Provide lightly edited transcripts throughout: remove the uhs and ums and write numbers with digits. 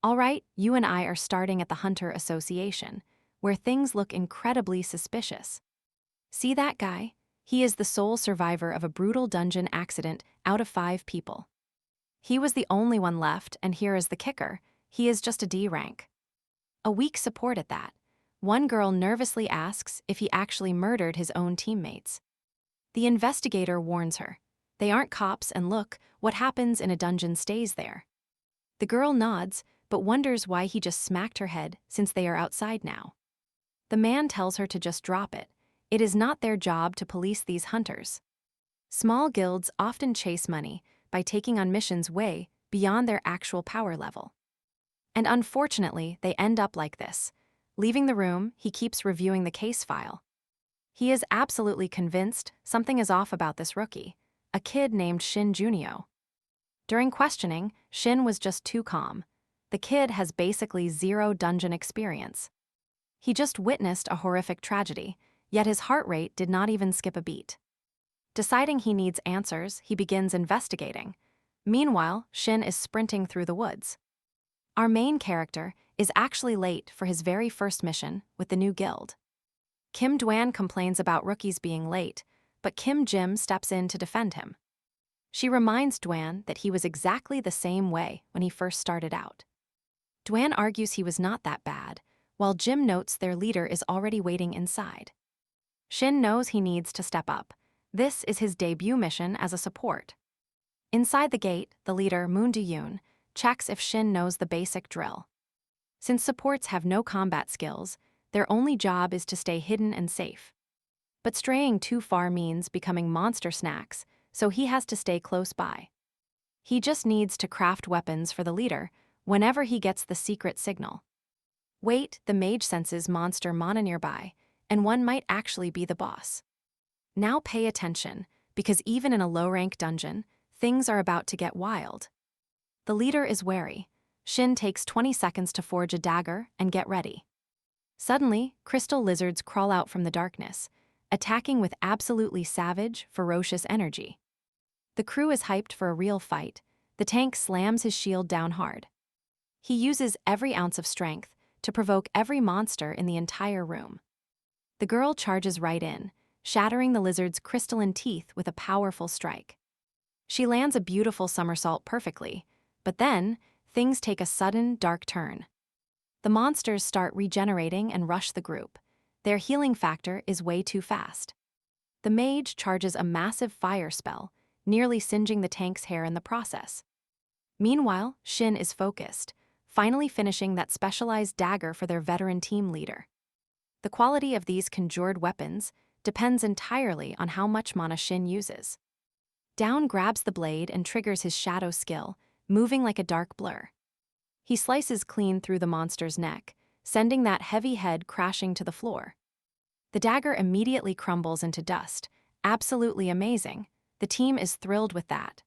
All right, you and I are starting at the Hunter Association, where things look incredibly suspicious. See that guy? He is the sole survivor of a brutal dungeon accident out of 5 people. He was the only one left, and here is the kicker: he is just a D rank. A weak support at that. One girl nervously asks if he actually murdered his own teammates. The investigator warns her. They aren't cops, and look, what happens in a dungeon stays there. The girl nods, but wonders why he just smacked her head since they are outside now. The man tells her to just drop it. It is not their job to police these hunters. Small guilds often chase money by taking on missions way beyond their actual power level. And unfortunately, they end up like this. Leaving the room, he keeps reviewing the case file. He is absolutely convinced something is off about this rookie, a kid named Shin Junio. During questioning, Shin was just too calm. The kid has basically zero dungeon experience. He just witnessed a horrific tragedy, yet his heart rate did not even skip a beat. Deciding he needs answers, he begins investigating. Meanwhile, Shin is sprinting through the woods. Our main character is actually late for his very first mission with the new guild. Kim Dwan complains about rookies being late, but Kim Jim steps in to defend him. She reminds Dwan that he was exactly the same way when he first started out. Dwan argues he was not that bad, while Jim notes their leader is already waiting inside. Shin knows he needs to step up. This is his debut mission as a support. Inside the gate, the leader, Moon Do-yoon, checks if Shin knows the basic drill. Since supports have no combat skills, their only job is to stay hidden and safe. But straying too far means becoming monster snacks, so he has to stay close by. He just needs to craft weapons for the leader whenever he gets the secret signal. Wait, the mage senses monster mana nearby, and one might actually be the boss. Now pay attention, because even in a low-rank dungeon, things are about to get wild. The leader is wary. Shin takes 20 seconds to forge a dagger and get ready. Suddenly, crystal lizards crawl out from the darkness, attacking with absolutely savage, ferocious energy. The crew is hyped for a real fight. The tank slams his shield down hard. He uses every ounce of strength to provoke every monster in the entire room. The girl charges right in, shattering the lizard's crystalline teeth with a powerful strike. She lands a beautiful somersault perfectly, but then, things take a sudden, dark turn. The monsters start regenerating and rush the group. Their healing factor is way too fast. The mage charges a massive fire spell, nearly singeing the tank's hair in the process. Meanwhile, Shin is focused, finally finishing that specialized dagger for their veteran team leader. The quality of these conjured weapons depends entirely on how much mana Shin uses. Down grabs the blade and triggers his shadow skill, moving like a dark blur. He slices clean through the monster's neck, sending that heavy head crashing to the floor. The dagger immediately crumbles into dust. Absolutely amazing. The team is thrilled with that.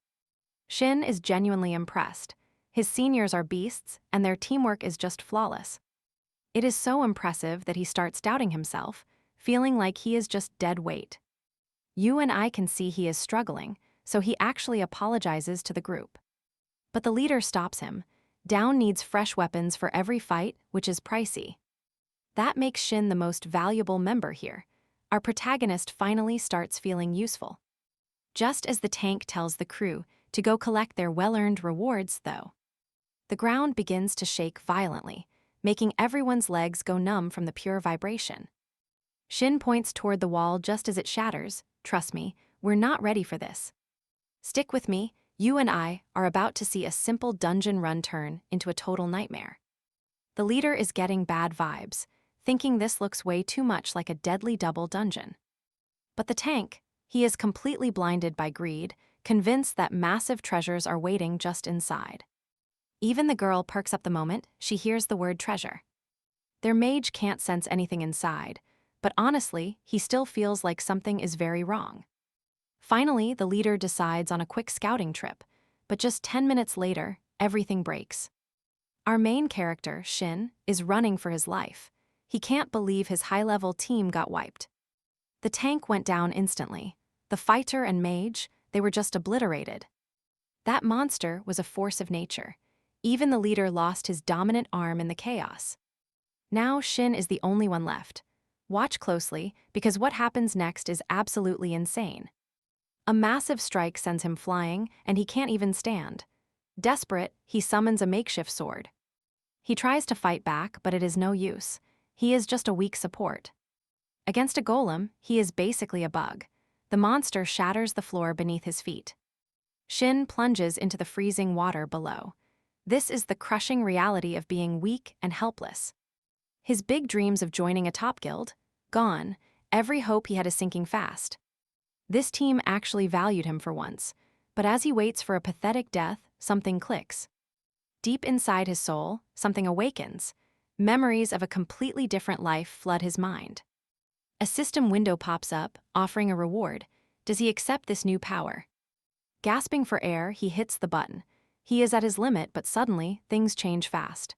Shin is genuinely impressed. His seniors are beasts, and their teamwork is just flawless. It is so impressive that he starts doubting himself, feeling like he is just dead weight. You and I can see he is struggling, so he actually apologizes to the group. But the leader stops him. Down needs fresh weapons for every fight, which is pricey. That makes Shin the most valuable member here. Our protagonist finally starts feeling useful. Just as the tank tells the crew to go collect their well-earned rewards, though, the ground begins to shake violently, making everyone's legs go numb from the pure vibration. Shin points toward the wall just as it shatters. Trust me, we're not ready for this. Stick with me, you and I are about to see a simple dungeon run turn into a total nightmare. The leader is getting bad vibes, thinking this looks way too much like a deadly double dungeon. But the tank, he is completely blinded by greed, convinced that massive treasures are waiting just inside. Even the girl perks up the moment she hears the word treasure. Their mage can't sense anything inside, but honestly, he still feels like something is very wrong. Finally, the leader decides on a quick scouting trip, but just 10 minutes later, everything breaks. Our main character, Shin, is running for his life. He can't believe his high-level team got wiped. The tank went down instantly. The fighter and mage, they were just obliterated. That monster was a force of nature. Even the leader lost his dominant arm in the chaos. Now Shin is the only one left. Watch closely, because what happens next is absolutely insane. A massive strike sends him flying, and he can't even stand. Desperate, he summons a makeshift sword. He tries to fight back, but it is no use. He is just a weak support. Against a golem, he is basically a bug. The monster shatters the floor beneath his feet. Shin plunges into the freezing water below. This is the crushing reality of being weak and helpless. His big dreams of joining a top guild? Gone. Every hope he had is sinking fast. This team actually valued him for once, but as he waits for a pathetic death, something clicks. Deep inside his soul, something awakens. Memories of a completely different life flood his mind. A system window pops up, offering a reward. Does he accept this new power? Gasping for air, he hits the button. He is at his limit, but suddenly, things change fast.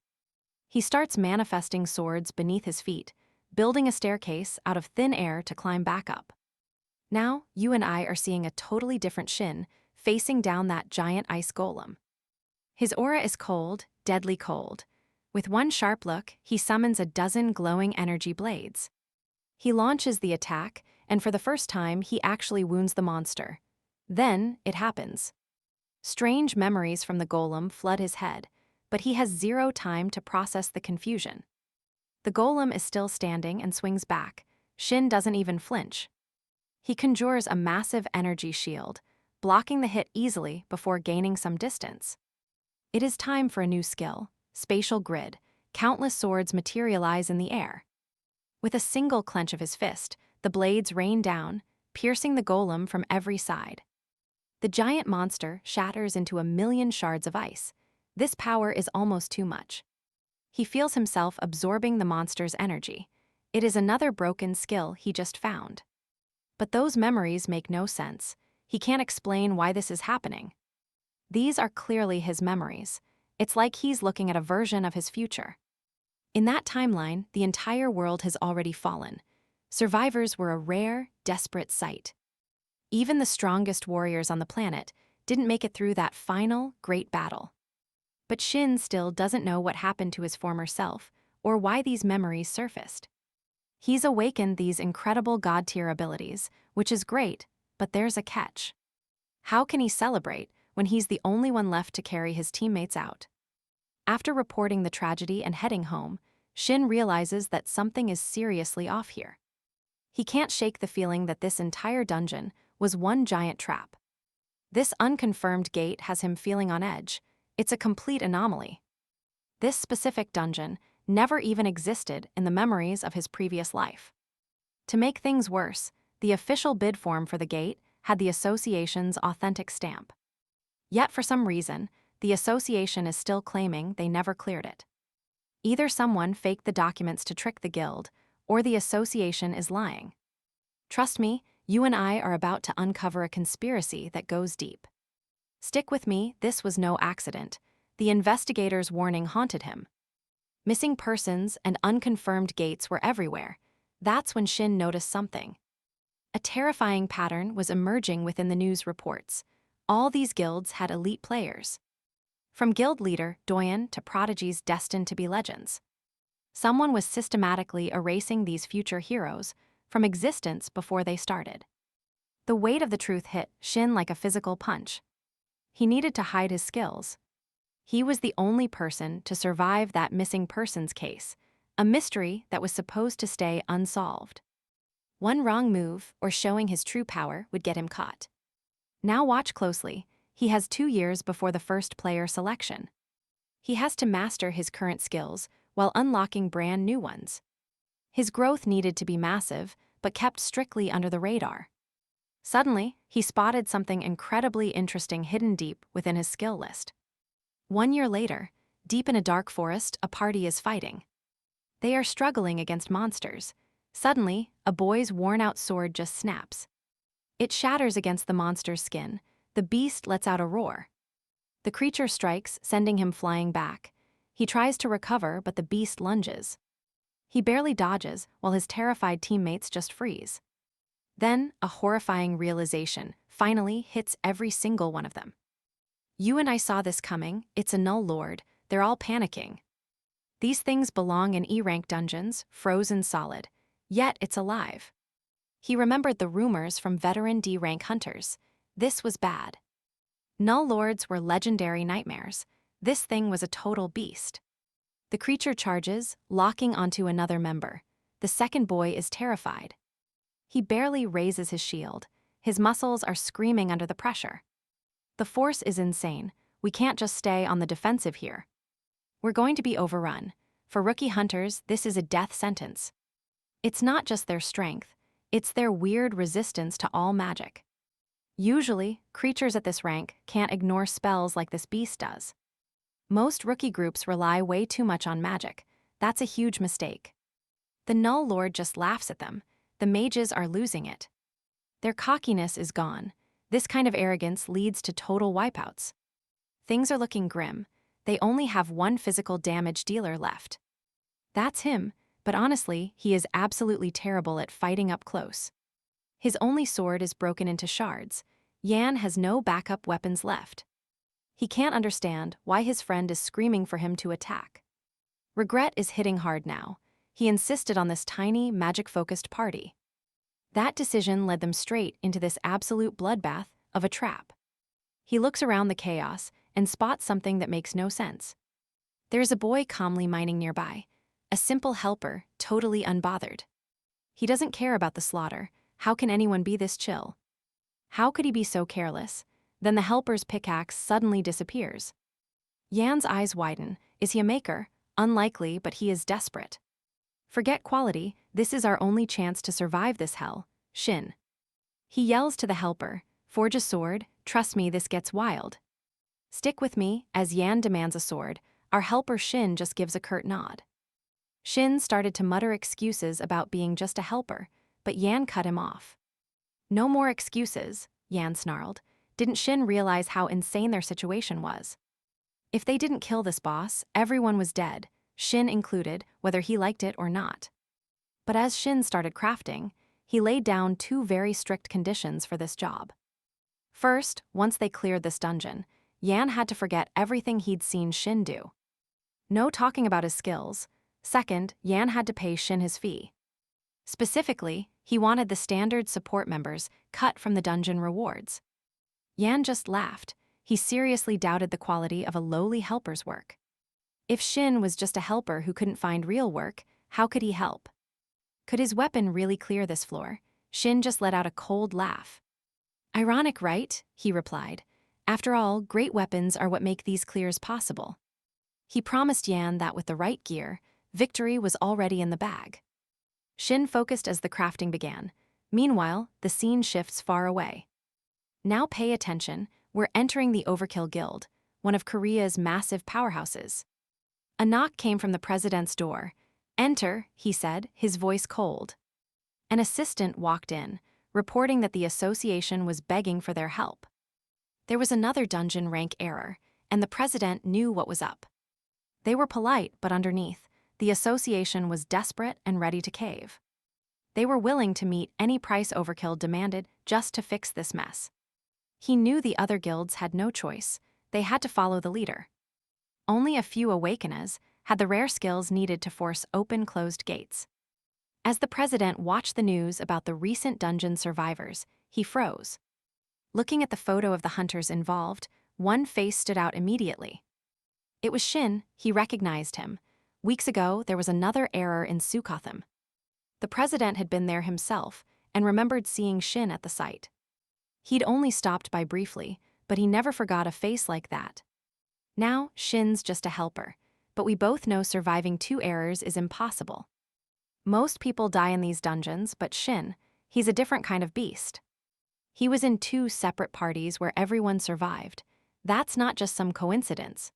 He starts manifesting swords beneath his feet, building a staircase out of thin air to climb back up. Now, you and I are seeing a totally different Shin, facing down that giant ice golem. His aura is cold, deadly cold. With one sharp look, he summons a dozen glowing energy blades. He launches the attack, and for the first time, he actually wounds the monster. Then, it happens. Strange memories from the golem flood his head, but he has zero time to process the confusion. The golem is still standing and swings back. Shin doesn't even flinch. He conjures a massive energy shield, blocking the hit easily before gaining some distance. It is time for a new skill, Spatial Grid. Countless swords materialize in the air. With a single clench of his fist, the blades rain down, piercing the golem from every side. The giant monster shatters into 1,000,000 shards of ice. This power is almost too much. He feels himself absorbing the monster's energy. It is another broken skill he just found. But those memories make no sense. He can't explain why this is happening. These are clearly his memories. It's like he's looking at a version of his future. In that timeline, the entire world has already fallen. Survivors were a rare, desperate sight. Even the strongest warriors on the planet didn't make it through that final, great battle. But Shin still doesn't know what happened to his former self, or why these memories surfaced. He's awakened these incredible god-tier abilities, which is great, but there's a catch. How can he celebrate when he's the only one left to carry his teammates out? After reporting the tragedy and heading home, Shin realizes that something is seriously off here. He can't shake the feeling that this entire dungeon was one giant trap. This unconfirmed gate has him feeling on edge. It's a complete anomaly. This specific dungeon never even existed in the memories of his previous life. To make things worse, the official bid form for the gate had the association's authentic stamp. Yet for some reason, the association is still claiming they never cleared it. Either someone faked the documents to trick the guild, or the association is lying. Trust me, you and I are about to uncover a conspiracy that goes deep. Stick with me, this was no accident. The investigator's warning haunted him. Missing persons and unconfirmed gates were everywhere. That's when Shin noticed something. A terrifying pattern was emerging within the news reports. All these guilds had elite players. From guild leader Doyen to prodigies destined to be legends. Someone was systematically erasing these future heroes from existence before they started. The weight of the truth hit Shin like a physical punch. He needed to hide his skills. He was the only person to survive that missing persons case, a mystery that was supposed to stay unsolved. One wrong move or showing his true power would get him caught. Now watch closely. He has 2 years before the first player selection. He has to master his current skills while unlocking brand new ones. His growth needed to be massive, but kept strictly under the radar. Suddenly, he spotted something incredibly interesting hidden deep within his skill list. 1 year later, deep in a dark forest, a party is fighting. They are struggling against monsters. Suddenly, a boy's worn-out sword just snaps. It shatters against the monster's skin. The beast lets out a roar. The creature strikes, sending him flying back. He tries to recover, but the beast lunges. He barely dodges, while his terrified teammates just freeze. Then, a horrifying realization finally hits every single one of them. You and I saw this coming. It's a null lord, they're all panicking. These things belong in E-rank dungeons, frozen solid, yet it's alive. He remembered the rumors from veteran D-rank hunters. This was bad. Null Lords were legendary nightmares. This thing was a total beast. The creature charges, locking onto another member. The second boy is terrified. He barely raises his shield. His muscles are screaming under the pressure. The force is insane. We can't just stay on the defensive here. We're going to be overrun. For rookie hunters, this is a death sentence. It's not just their strength, it's their weird resistance to all magic. Usually, creatures at this rank can't ignore spells like this beast does. Most rookie groups rely way too much on magic. That's a huge mistake. The Null Lord just laughs at them. The mages are losing it. Their cockiness is gone. This kind of arrogance leads to total wipeouts. Things are looking grim. They only have one physical damage dealer left. That's him, but honestly, he is absolutely terrible at fighting up close. His only sword is broken into shards. Yan has no backup weapons left. He can't understand why his friend is screaming for him to attack. Regret is hitting hard now. He insisted on this tiny, magic-focused party. That decision led them straight into this absolute bloodbath of a trap. He looks around the chaos and spots something that makes no sense. There's a boy calmly mining nearby, a simple helper, totally unbothered. He doesn't care about the slaughter. How can anyone be this chill? How could he be so careless? Then the helper's pickaxe suddenly disappears. Yan's eyes widen. Is he a maker? Unlikely, but he is desperate. Forget quality, this is our only chance to survive this hell. Shin. He yells to the helper, forge a sword, trust me, this gets wild. Stick with me, as Yan demands a sword. Our helper Shin just gives a curt nod. Shin started to mutter excuses about being just a helper, but Yan cut him off. No more excuses, Yan snarled. Didn't Shin realize how insane their situation was? If they didn't kill this boss, everyone was dead, Shin included, whether he liked it or not. But as Shin started crafting, he laid down two very strict conditions for this job. First, once they cleared this dungeon, Yan had to forget everything he'd seen Shin do. No talking about his skills. Second, Yan had to pay Shin his fee. Specifically, he wanted the standard support members cut from the dungeon rewards. Yan just laughed. He seriously doubted the quality of a lowly helper's work. If Shin was just a helper who couldn't find real work, how could he help? Could his weapon really clear this floor? Shin just let out a cold laugh. Ironic, right? He replied. After all, great weapons are what make these clears possible. He promised Yan that with the right gear, victory was already in the bag. Shin focused as the crafting began. Meanwhile, the scene shifts far away. Now pay attention, we're entering the Overkill Guild, one of Korea's massive powerhouses. A knock came from the president's door. Enter, he said, his voice cold. An assistant walked in, reporting that the association was begging for their help. There was another dungeon rank error, and the president knew what was up. They were polite, but underneath, the association was desperate and ready to cave. They were willing to meet any price Overkill demanded just to fix this mess. He knew the other guilds had no choice. They had to follow the leader. Only a few Awakeners had the rare skills needed to force open-closed gates. As the president watched the news about the recent dungeon survivors, he froze. Looking at the photo of the hunters involved, one face stood out immediately. It was Shin. He recognized him. Weeks ago, there was another error in Sukotham. The president had been there himself and remembered seeing Shin at the site. He'd only stopped by briefly, but he never forgot a face like that. Now, Shin's just a helper, but we both know surviving two errors is impossible. Most people die in these dungeons, but Shin, he's a different kind of beast. He was in two separate parties where everyone survived. That's not just some coincidence.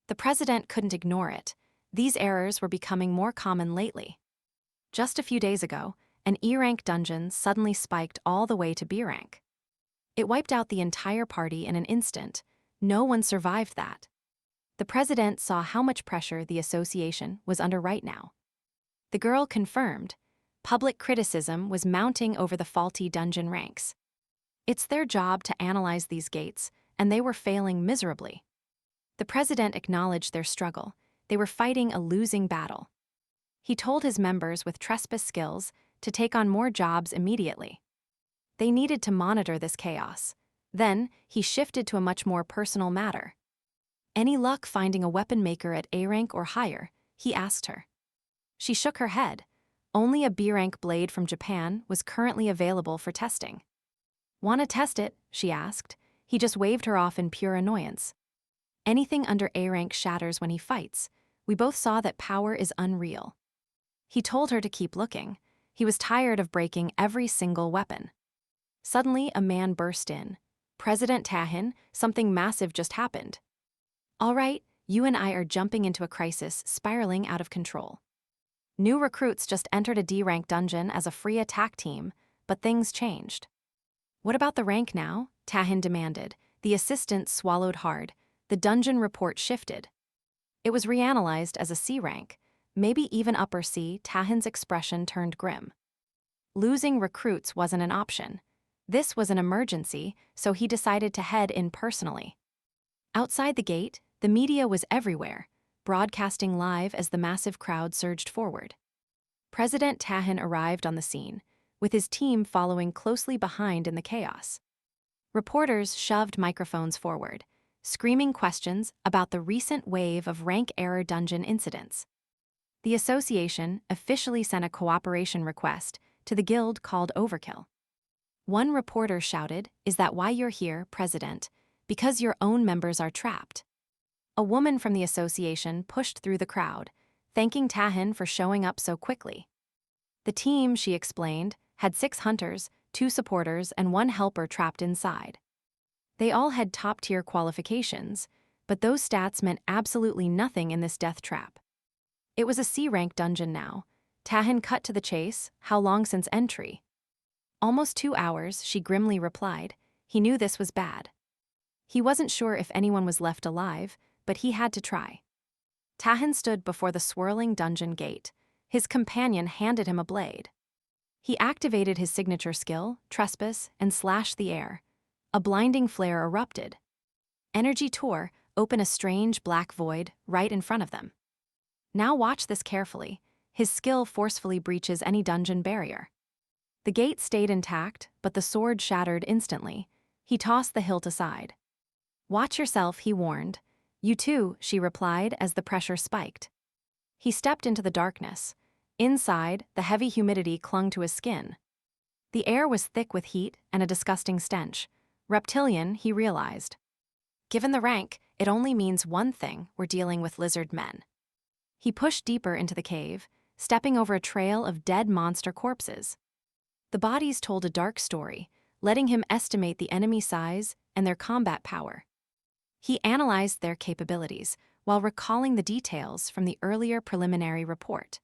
The president couldn't ignore it. These errors were becoming more common lately. Just a few days ago, an E-rank dungeon suddenly spiked all the way to B rank. It wiped out the entire party in an instant. No one survived that. The president saw how much pressure the association was under right now. The girl confirmed. Public criticism was mounting over the faulty dungeon ranks. It's their job to analyze these gates, and they were failing miserably. The president acknowledged their struggle. They were fighting a losing battle. He told his members with trespass skills to take on more jobs immediately. They needed to monitor this chaos. Then, he shifted to a much more personal matter. Any luck finding a weapon maker at A rank or higher? He asked her. She shook her head. Only a B rank blade from Japan was currently available for testing. "Want to test it?" she asked. He just waved her off in pure annoyance. "Anything under A rank shatters when he fights. We both saw that power is unreal." He told her to keep looking. He was tired of breaking every single weapon. Suddenly, a man burst in. "President Tahin, something massive just happened." "All right, you and I are jumping into a crisis spiraling out of control. New recruits just entered a D-rank dungeon as a free attack team, but things changed." "What about the rank now?" Tahin demanded. The assistant swallowed hard. The dungeon report shifted. It was reanalyzed as a C rank, maybe even upper C. Tahin's expression turned grim. Losing recruits wasn't an option. This was an emergency, so he decided to head in personally. Outside the gate, the media was everywhere, broadcasting live as the massive crowd surged forward. President Tahin arrived on the scene, with his team following closely behind in the chaos. Reporters shoved microphones forward, screaming questions about the recent wave of rank error dungeon incidents. The association officially sent a cooperation request to the guild called Overkill. One reporter shouted, "Is that why you're here, President? Because your own members are trapped." A woman from the association pushed through the crowd, thanking Tahin for showing up so quickly. The team, she explained, had 6 hunters, 2 supporters, and 1 helper trapped inside. They all had top-tier qualifications, but those stats meant absolutely nothing in this death trap. It was a C-rank dungeon now. Tahin cut to the chase. "How long since entry?" "Almost 2 hours, she grimly replied. He knew this was bad. He wasn't sure if anyone was left alive, but he had to try. Tahin stood before the swirling dungeon gate. His companion handed him a blade. He activated his signature skill, trespass, and slashed the air. A blinding flare erupted. Energy tore open a strange black void right in front of them. Now watch this carefully. His skill forcefully breaches any dungeon barrier. The gate stayed intact, but the sword shattered instantly. He tossed the hilt aside. "Watch yourself," he warned. "You too," she replied as the pressure spiked. He stepped into the darkness. Inside, the heavy humidity clung to his skin. The air was thick with heat and a disgusting stench. Reptilian, he realized. Given the rank, it only means one thing: we're dealing with lizard men. He pushed deeper into the cave, stepping over a trail of dead monster corpses. The bodies told a dark story, letting him estimate the enemy size and their combat power. He analyzed their capabilities while recalling the details from the earlier preliminary report.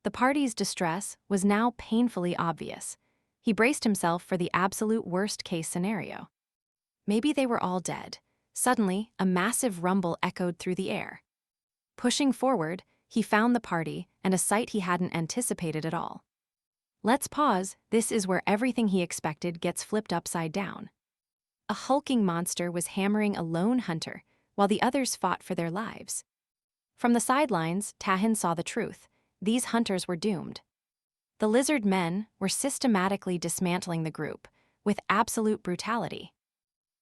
The party's distress was now painfully obvious. He braced himself for the absolute worst-case scenario. Maybe they were all dead. Suddenly, a massive rumble echoed through the air. Pushing forward, he found the party and a sight he hadn't anticipated at all. Let's pause. This is where everything he expected gets flipped upside down. A hulking monster was hammering a lone hunter, while the others fought for their lives. From the sidelines, Tahin saw the truth. These hunters were doomed. The lizard men were systematically dismantling the group, with absolute brutality.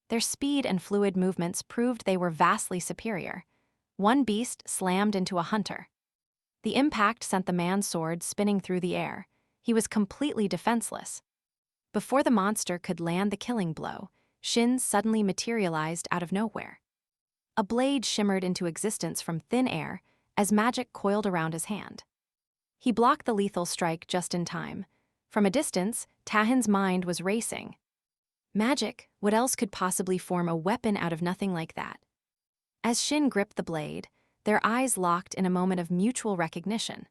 Their speed and fluid movements proved they were vastly superior. One beast slammed into a hunter. The impact sent the man's sword spinning through the air. He was completely defenseless. Before the monster could land the killing blow, Shin suddenly materialized out of nowhere. A blade shimmered into existence from thin air as magic coiled around his hand. He blocked the lethal strike just in time. From a distance, Tahin's mind was racing. Magic, what else could possibly form a weapon out of nothing like that? As Shin gripped the blade, their eyes locked in a moment of mutual recognition.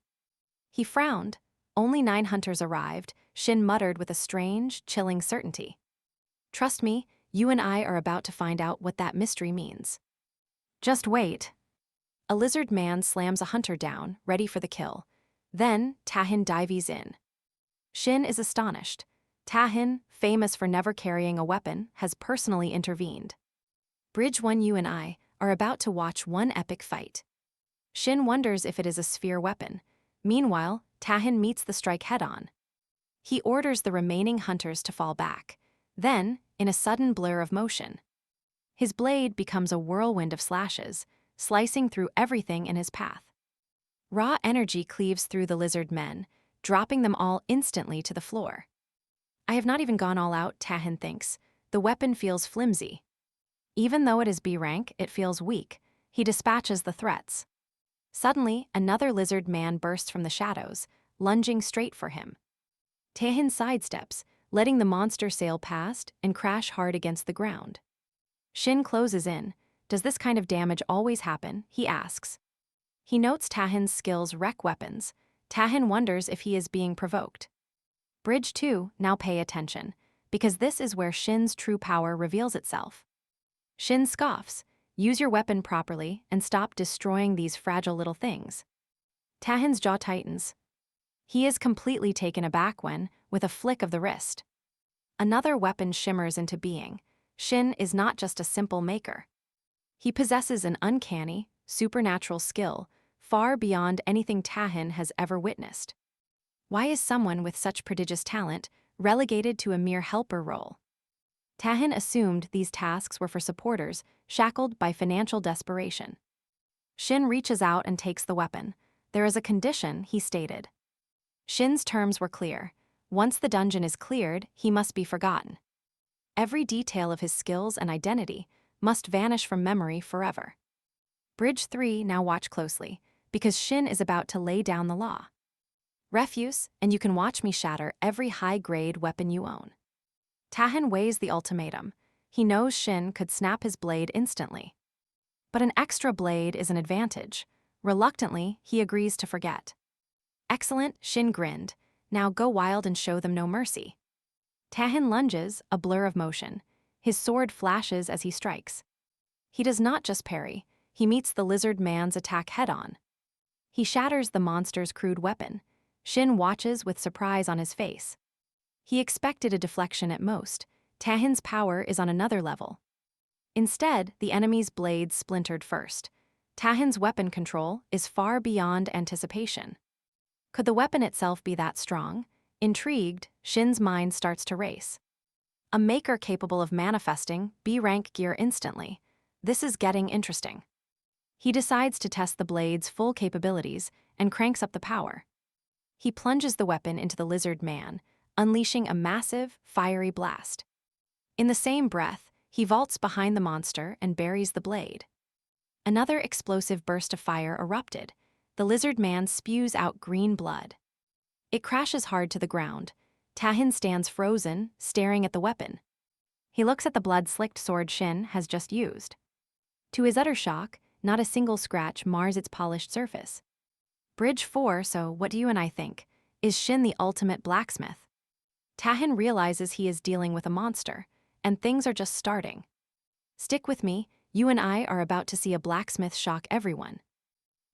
He frowned. Only 9 hunters arrived, Shin muttered with a strange, chilling certainty. "Trust me, you and I are about to find out what that mystery means." "Just wait." A lizard man slams a hunter down, ready for the kill. Then, Tahin dives in. Shin is astonished. Tahin, famous for never carrying a weapon, has personally intervened. "Bridge 1, you and I are about to watch one epic fight. Shin wonders if it is a sphere weapon. Meanwhile, Tahin meets the strike head-on. He orders the remaining hunters to fall back. Then, in a sudden blur of motion, his blade becomes a whirlwind of slashes, slicing through everything in his path. Raw energy cleaves through the lizard men, dropping them all instantly to the floor. I have not even gone all out, Tahin thinks. The weapon feels flimsy. Even though it is B rank, it feels weak. He dispatches the threats. Suddenly, another lizard man bursts from the shadows, lunging straight for him. Tahin sidesteps, letting the monster sail past and crash hard against the ground. Shin closes in. Does this kind of damage always happen? He asks. He notes Tahin's skills wreck weapons. Tahin wonders if he is being provoked. Bridge 2, now pay attention, because this is where Shin's true power reveals itself. Shin scoffs. Use your weapon properly and stop destroying these fragile little things. Tahin's jaw tightens. He is completely taken aback when, with a flick of the wrist, another weapon shimmers into being. Shin is not just a simple maker. He possesses an uncanny, supernatural skill, far beyond anything Tahin has ever witnessed. Why is someone with such prodigious talent relegated to a mere helper role? Tahin assumed these tasks were for supporters shackled by financial desperation. Shin reaches out and takes the weapon. There is a condition, he stated. Shin's terms were clear. Once the dungeon is cleared, he must be forgotten. Every detail of his skills and identity must vanish from memory forever. Bridge 3, now watch closely, because Shin is about to lay down the law. Refuse, and you can watch me shatter every high-grade weapon you own. Tahin weighs the ultimatum. He knows Shin could snap his blade instantly. But an extra blade is an advantage. Reluctantly, he agrees to forget. Excellent, Shin grinned. Now go wild and show them no mercy. Tahin lunges, a blur of motion. His sword flashes as he strikes. He does not just parry. He meets the lizard man's attack head-on. He shatters the monster's crude weapon. Shin watches with surprise on his face. He expected a deflection at most. Tahin's power is on another level. Instead, the enemy's blade splintered first. Tahin's weapon control is far beyond anticipation. Could the weapon itself be that strong? Intrigued, Shin's mind starts to race. A maker capable of manifesting B-rank gear instantly. This is getting interesting. He decides to test the blade's full capabilities and cranks up the power. He plunges the weapon into the lizard man, unleashing a massive, fiery blast. In the same breath, he vaults behind the monster and buries the blade. Another explosive burst of fire erupted. The lizard man spews out green blood. It crashes hard to the ground. Tahin stands frozen, staring at the weapon. He looks at the blood-slicked sword Shin has just used. To his utter shock, not a single scratch mars its polished surface. Bridge 4, so what do you and I think? Is Shin the ultimate blacksmith? Tahin realizes he is dealing with a monster, and things are just starting. Stick with me, you and I are about to see a blacksmith shock everyone.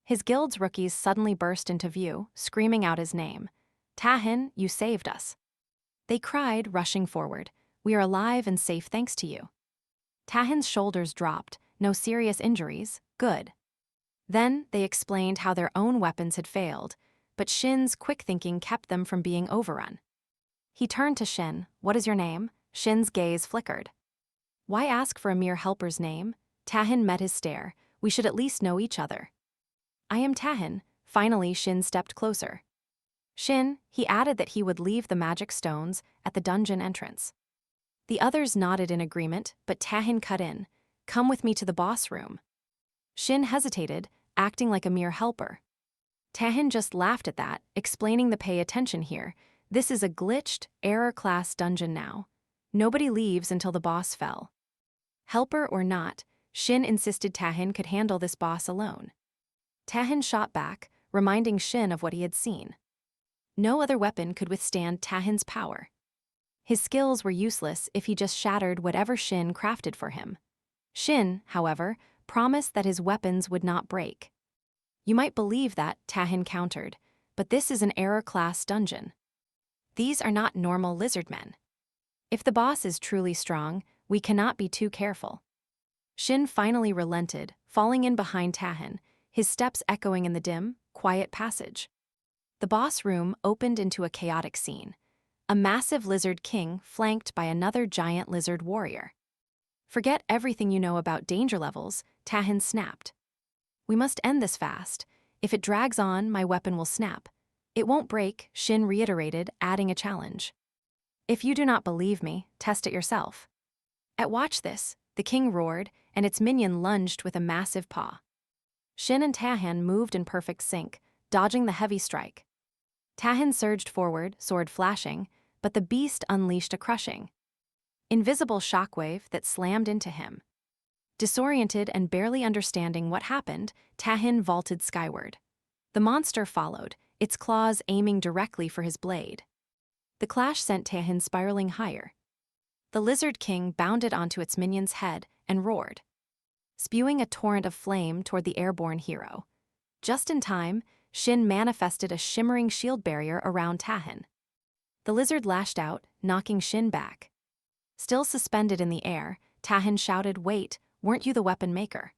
His guild's rookies suddenly burst into view, screaming out his name. Tahin, you saved us. They cried, rushing forward. We are alive and safe thanks to you. Tahin's shoulders dropped, no serious injuries, good. Then they explained how their own weapons had failed, but Shin's quick thinking kept them from being overrun. He turned to Shin. What is your name? Shin's gaze flickered. Why ask for a mere helper's name? Tahin met his stare. We should at least know each other. I am Tahin. Finally, Shin stepped closer. Shin, he added that he would leave the magic stones at the dungeon entrance. The others nodded in agreement, but Tahin cut in. Come with me to the boss room. Shin hesitated, acting like a mere helper. Tahin just laughed at that, explaining the pay attention here. This is a glitched, error-class dungeon now. Nobody leaves until the boss fell. Helper or not, Shin insisted Tahin could handle this boss alone. Tahin shot back, reminding Shin of what he had seen. No other weapon could withstand Tahin's power. His skills were useless if he just shattered whatever Shin crafted for him. Shin, however, promised that his weapons would not break. You might believe that, Tahin countered, but this is an error-class dungeon. These are not normal lizard men. If the boss is truly strong, we cannot be too careful. Shin finally relented, falling in behind Tahan, his steps echoing in the dim, quiet passage. The boss room opened into a chaotic scene. A massive lizard king flanked by another giant lizard warrior. Forget everything you know about danger levels, Tahan snapped. We must end this fast. If it drags on, my weapon will snap. It won't break, Shin reiterated, adding a challenge. If you do not believe me, test it yourself. At watch this, the king roared, and its minion lunged with a massive paw. Shin and Tahan moved in perfect sync, dodging the heavy strike. Tahan surged forward, sword flashing, but the beast unleashed a crushing, invisible shockwave that slammed into him. Disoriented and barely understanding what happened, Tahan vaulted skyward. The monster followed, its claws aiming directly for his blade. The clash sent Tahan spiraling higher. The Lizard King bounded onto its minion's head and roared, spewing a torrent of flame toward the airborne hero. Just in time, Shin manifested a shimmering shield barrier around Tahan. The lizard lashed out, knocking Shin back. Still suspended in the air, Tahan shouted, "Wait, weren't you the weapon maker?"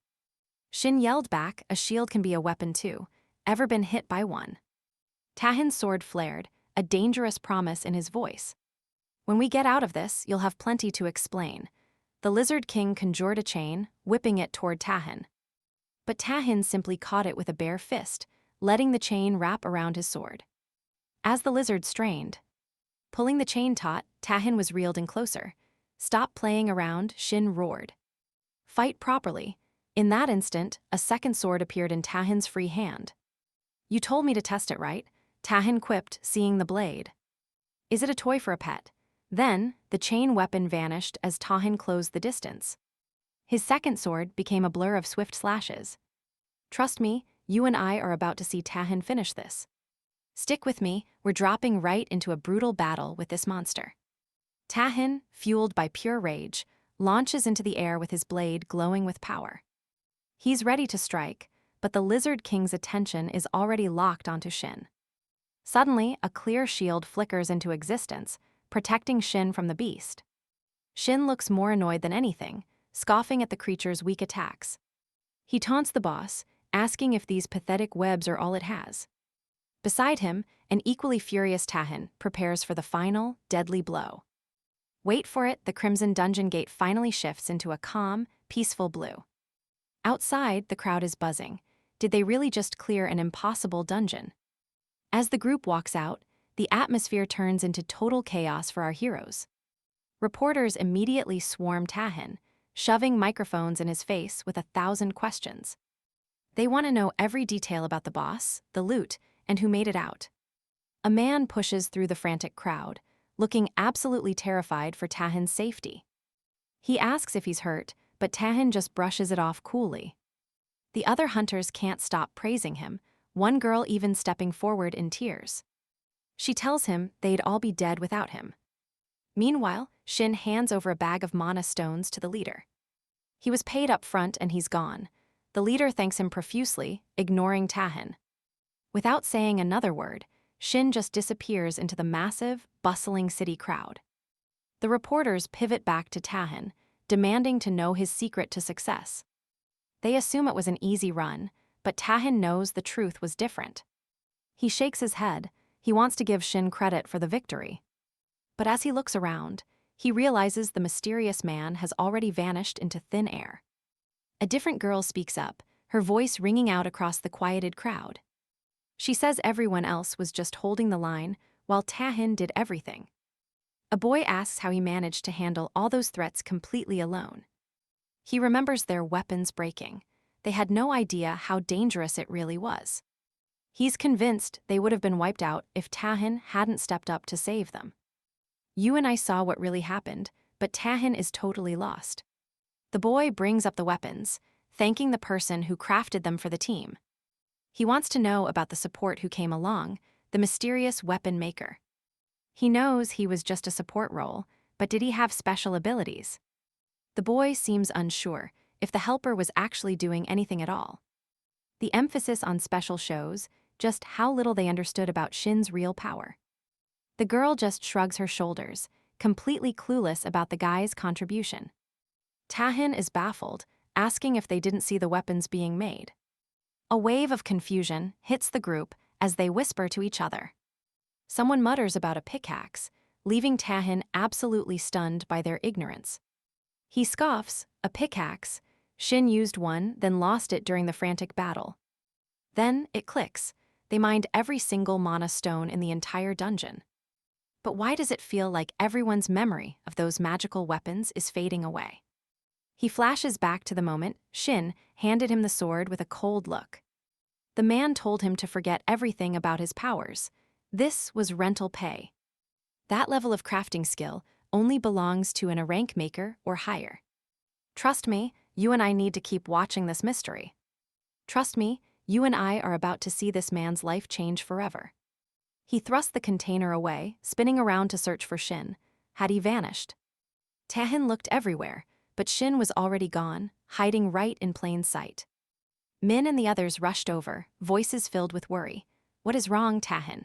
Shin yelled back, "A shield can be a weapon too. Ever been hit by one?" Tahan's sword flared, a dangerous promise in his voice. "When we get out of this, you'll have plenty to explain." The Lizard King conjured a chain, whipping it toward Tahan. But Tahan simply caught it with a bare fist, letting the chain wrap around his sword. As the lizard strained, pulling the chain taut, Tahan was reeled in closer. "Stop playing around," Shin roared. "Fight properly." In that instant, a second sword appeared in Tahan's free hand. "You told me to test it, right?" Tahan quipped, seeing the blade. "Is it a toy for a pet?" Then, the chain weapon vanished as Tahan closed the distance. His second sword became a blur of swift slashes. "Trust me, you and I are about to see Tahan finish this. Stick with me, we're dropping right into a brutal battle with this monster." Tahan, fueled by pure rage, launches into the air with his blade glowing with power. He's ready to strike, but the Lizard King's attention is already locked onto Shin. Suddenly, a clear shield flickers into existence, protecting Shin from the beast. Shin looks more annoyed than anything, scoffing at the creature's weak attacks. He taunts the boss, asking if these pathetic webs are all it has. Beside him, an equally furious Tahan prepares for the final, deadly blow. Wait for it, the crimson dungeon gate finally shifts into a calm, peaceful blue. Outside, the crowd is buzzing. Did they really just clear an impossible dungeon? As the group walks out, the atmosphere turns into total chaos for our heroes. Reporters immediately swarm Tahan, shoving microphones in his face with 1,000 questions. They want to know every detail about the boss, the loot, and who made it out. A man pushes through the frantic crowd, looking absolutely terrified for Tahan's safety. He asks if he's hurt, but Tahan just brushes it off coolly. The other hunters can't stop praising him, one girl even stepping forward in tears. She tells him they'd all be dead without him. Meanwhile, Shin hands over a bag of mana stones to the leader. He was paid up front and he's gone. The leader thanks him profusely, ignoring Tahan. Without saying another word, Shin just disappears into the massive, bustling city crowd. The reporters pivot back to Tahan, demanding to know his secret to success. They assume it was an easy run, but Tahan knows the truth was different. He shakes his head. He wants to give Shin credit for the victory. But as he looks around, he realizes the mysterious man has already vanished into thin air. A different girl speaks up, her voice ringing out across the quieted crowd. She says everyone else was just holding the line, while Tahan did everything. A boy asks how he managed to handle all those threats completely alone. He remembers their weapons breaking. They had no idea how dangerous it really was. He's convinced they would have been wiped out if Tahan hadn't stepped up to save them. You and I saw what really happened, but Tahan is totally lost. The boy brings up the weapons, thanking the person who crafted them for the team. He wants to know about the support who came along, the mysterious weapon maker. He knows he was just a support role, but did he have special abilities? The boy seems unsure if the helper was actually doing anything at all. The emphasis on special shows just how little they understood about Shin's real power. The girl just shrugs her shoulders, completely clueless about the guy's contribution. Tahan is baffled, asking if they didn't see the weapons being made. A wave of confusion hits the group as they whisper to each other. Someone mutters about a pickaxe, leaving Tahin absolutely stunned by their ignorance. He scoffs, a pickaxe. Shin used one, then lost it during the frantic battle. Then it clicks. They mined every single mana stone in the entire dungeon. But why does it feel like everyone's memory of those magical weapons is fading away? He flashes back to the moment Shin handed him the sword with a cold look. The man told him to forget everything about his powers. This was rental pay. That level of crafting skill only belongs to a rank maker or higher. Trust me, you and I need to keep watching this mystery. Trust me, you and I are about to see this man's life change forever. He thrust the container away, spinning around to search for Shin. Had he vanished? Tahin looked everywhere, but Shin was already gone, hiding right in plain sight. Min and the others rushed over, voices filled with worry. What is wrong, Tahin?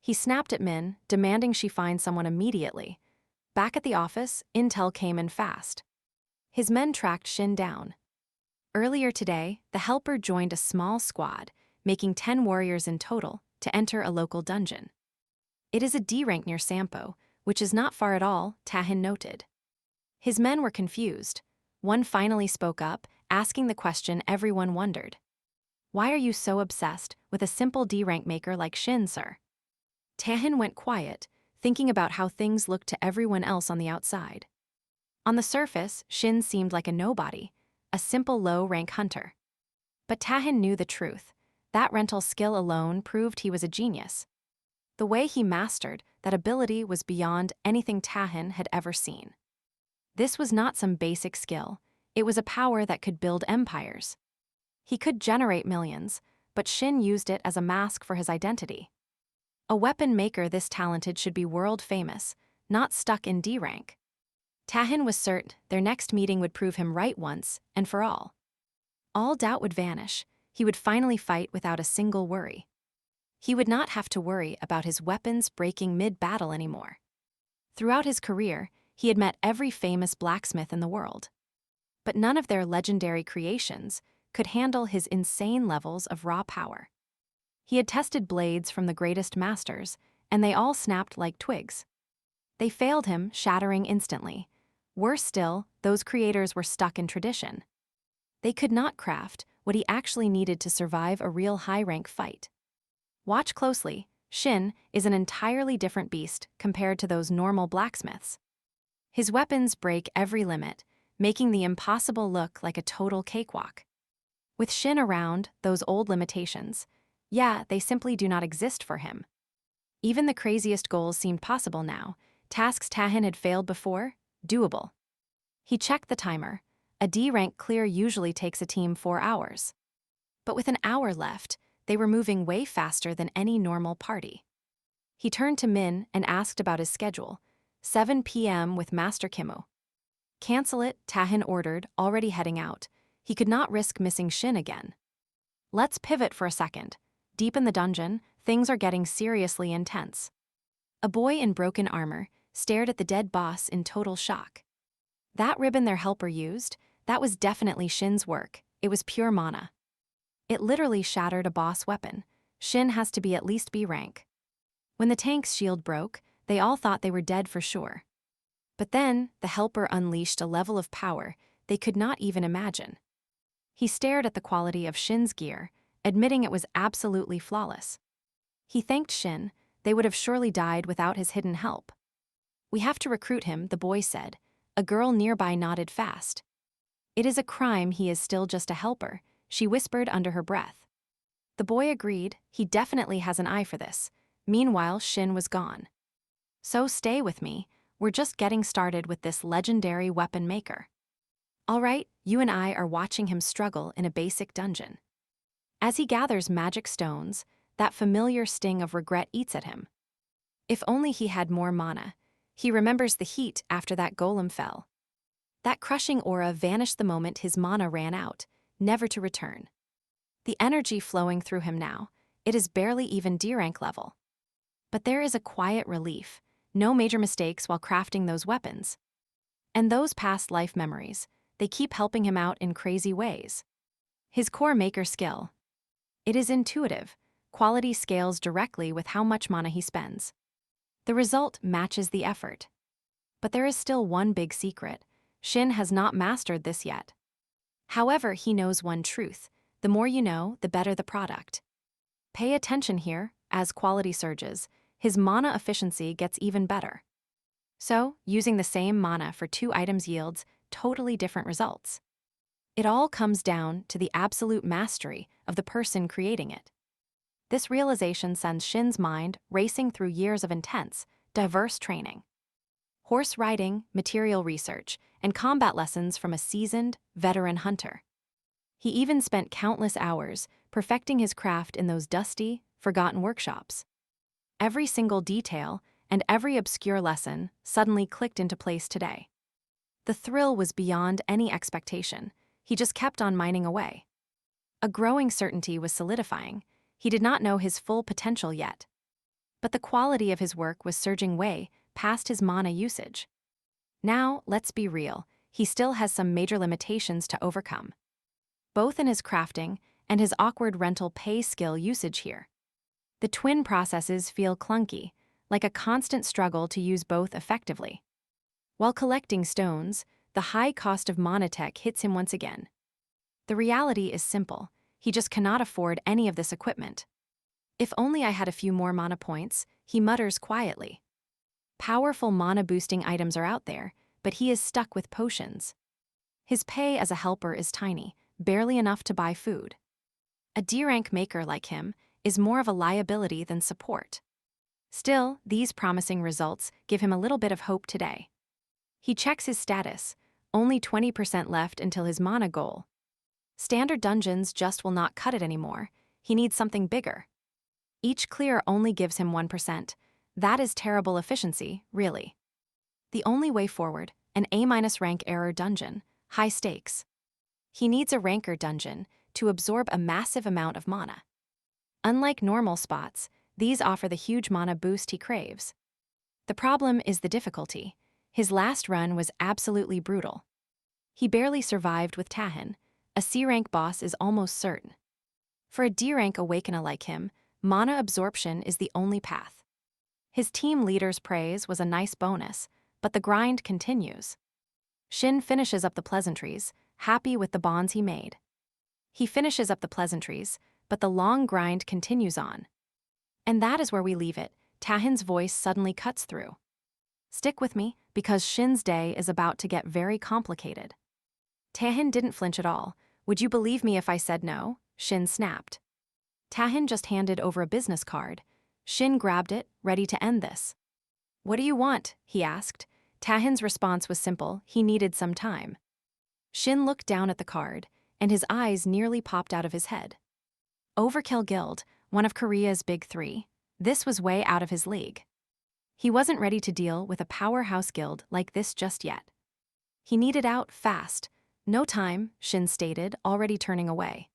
He snapped at Min, demanding she find someone immediately. Back at the office, intel came in fast. His men tracked Shin down. Earlier today, the helper joined a small squad, making 10 warriors in total, to enter a local dungeon. It is a D rank near Sampo, which is not far at all, Tahin noted. His men were confused. One finally spoke up, asking the question everyone wondered. Why are you so obsessed with a simple D rank maker like Shin, sir? Tahin went quiet, thinking about how things looked to everyone else on the outside. On the surface, Shin seemed like a nobody, a simple low-rank hunter. But Tahin knew the truth. That rental skill alone proved he was a genius. The way he mastered that ability was beyond anything Tahin had ever seen. This was not some basic skill. It was a power that could build empires. He could generate millions, but Shin used it as a mask for his identity. A weapon maker this talented should be world famous, not stuck in D rank. Tahin was certain their next meeting would prove him right once and for all. All doubt would vanish. He would finally fight without a single worry. He would not have to worry about his weapons breaking mid-battle anymore. Throughout his career, he had met every famous blacksmith in the world. But none of their legendary creations could handle his insane levels of raw power. He had tested blades from the greatest masters, and they all snapped like twigs. They failed him, shattering instantly. Worse still, those creators were stuck in tradition. They could not craft what he actually needed to survive a real high-rank fight. Watch closely. Shin is an entirely different beast compared to those normal blacksmiths. His weapons break every limit, making the impossible look like a total cakewalk. With Shin around, those old limitations, they simply do not exist for him. Even the craziest goals seemed possible now. Tasks Tahin had failed before, doable. He checked the timer. A D rank clear usually takes a team 4 hours. But with an hour left, they were moving way faster than any normal party. He turned to Min and asked about his schedule. 7 p.m. with Master Kimu. Cancel it, Tahin ordered, already heading out. He could not risk missing Shin again. Let's pivot for a second. Deep in the dungeon, things are getting seriously intense. A boy in broken armor stared at the dead boss in total shock. That ribbon their helper used, that was definitely Shin's work. It was pure mana. It literally shattered a boss weapon. Shin has to be at least B rank. When the tank's shield broke, they all thought they were dead for sure. But then, the helper unleashed a level of power they could not even imagine. He stared at the quality of Shin's gear, admitting it was absolutely flawless. He thanked Shin. They would have surely died without his hidden help. We have to recruit him, the boy said. A girl nearby nodded fast. It is a crime he is still just a helper, she whispered under her breath. The boy agreed, he definitely has an eye for this. Meanwhile, Shin was gone. So stay with me, we're just getting started with this legendary weapon maker. All right, you and I are watching him struggle in a basic dungeon. As he gathers magic stones, that familiar sting of regret eats at him. If only he had more mana. He remembers the heat after that golem fell. That crushing aura vanished the moment his mana ran out, never to return. The energy flowing through him now, it is barely even D rank level. But there is a quiet relief, no major mistakes while crafting those weapons. And those past life memories, they keep helping him out in crazy ways. His core maker skill. It is intuitive. Quality scales directly with how much mana he spends. The result matches the effort. But there is still one big secret. Shin has not mastered this yet. However, he knows one truth. The more you know, the better the product. Pay attention here. As quality surges, his mana efficiency gets even better. So, using the same mana for 2 items yields totally different results. It all comes down to the absolute mastery of the person creating it. This realization sends Shin's mind racing through years of intense, diverse training. Horse riding, material research, and combat lessons from a seasoned, veteran hunter. He even spent countless hours perfecting his craft in those dusty, forgotten workshops. Every single detail and every obscure lesson suddenly clicked into place today. The thrill was beyond any expectation. He just kept on mining away. A growing certainty was solidifying. He did not know his full potential yet. But the quality of his work was surging way past his mana usage. Now, let's be real, he still has some major limitations to overcome. Both in his crafting and his awkward rental pay skill usage here. The twin processes feel clunky, like a constant struggle to use both effectively. While collecting stones, the high cost of mana tech hits him once again. The reality is simple. He just cannot afford any of this equipment. If only I had a few more mana points, he mutters quietly. Powerful mana-boosting items are out there, but he is stuck with potions. His pay as a helper is tiny, barely enough to buy food. A D-rank maker like him is more of a liability than support. Still, these promising results give him a little bit of hope today. He checks his status, only 20% left until his mana goal. Standard dungeons just will not cut it anymore. He needs something bigger. Each clear only gives him 1%. That is terrible efficiency, really. The only way forward, an A-rank error dungeon, high stakes. He needs a ranker dungeon to absorb a massive amount of mana. Unlike normal spots, these offer the huge mana boost he craves. The problem is the difficulty. His last run was absolutely brutal. He barely survived with Tahin. A C-rank boss is almost certain. For a D-rank awakener like him, mana absorption is the only path. His team leader's praise was a nice bonus, but the grind continues. Shin finishes up the pleasantries, happy with the bonds he made. He finishes up the pleasantries, but the long grind continues on. And that is where we leave it. Tahin's voice suddenly cuts through. Stick with me, because Shin's day is about to get very complicated. Tahin didn't flinch at all. Would you believe me if I said no? Shin snapped. Tahin just handed over a business card. Shin grabbed it, ready to end this. What do you want? He asked. Tahin's response was simple. He needed some time. Shin looked down at the card, and his eyes nearly popped out of his head. Overkill Guild, one of Korea's big 3. This was way out of his league. He wasn't ready to deal with a powerhouse guild like this just yet. He needed out fast. No time, Shin stated, already turning away.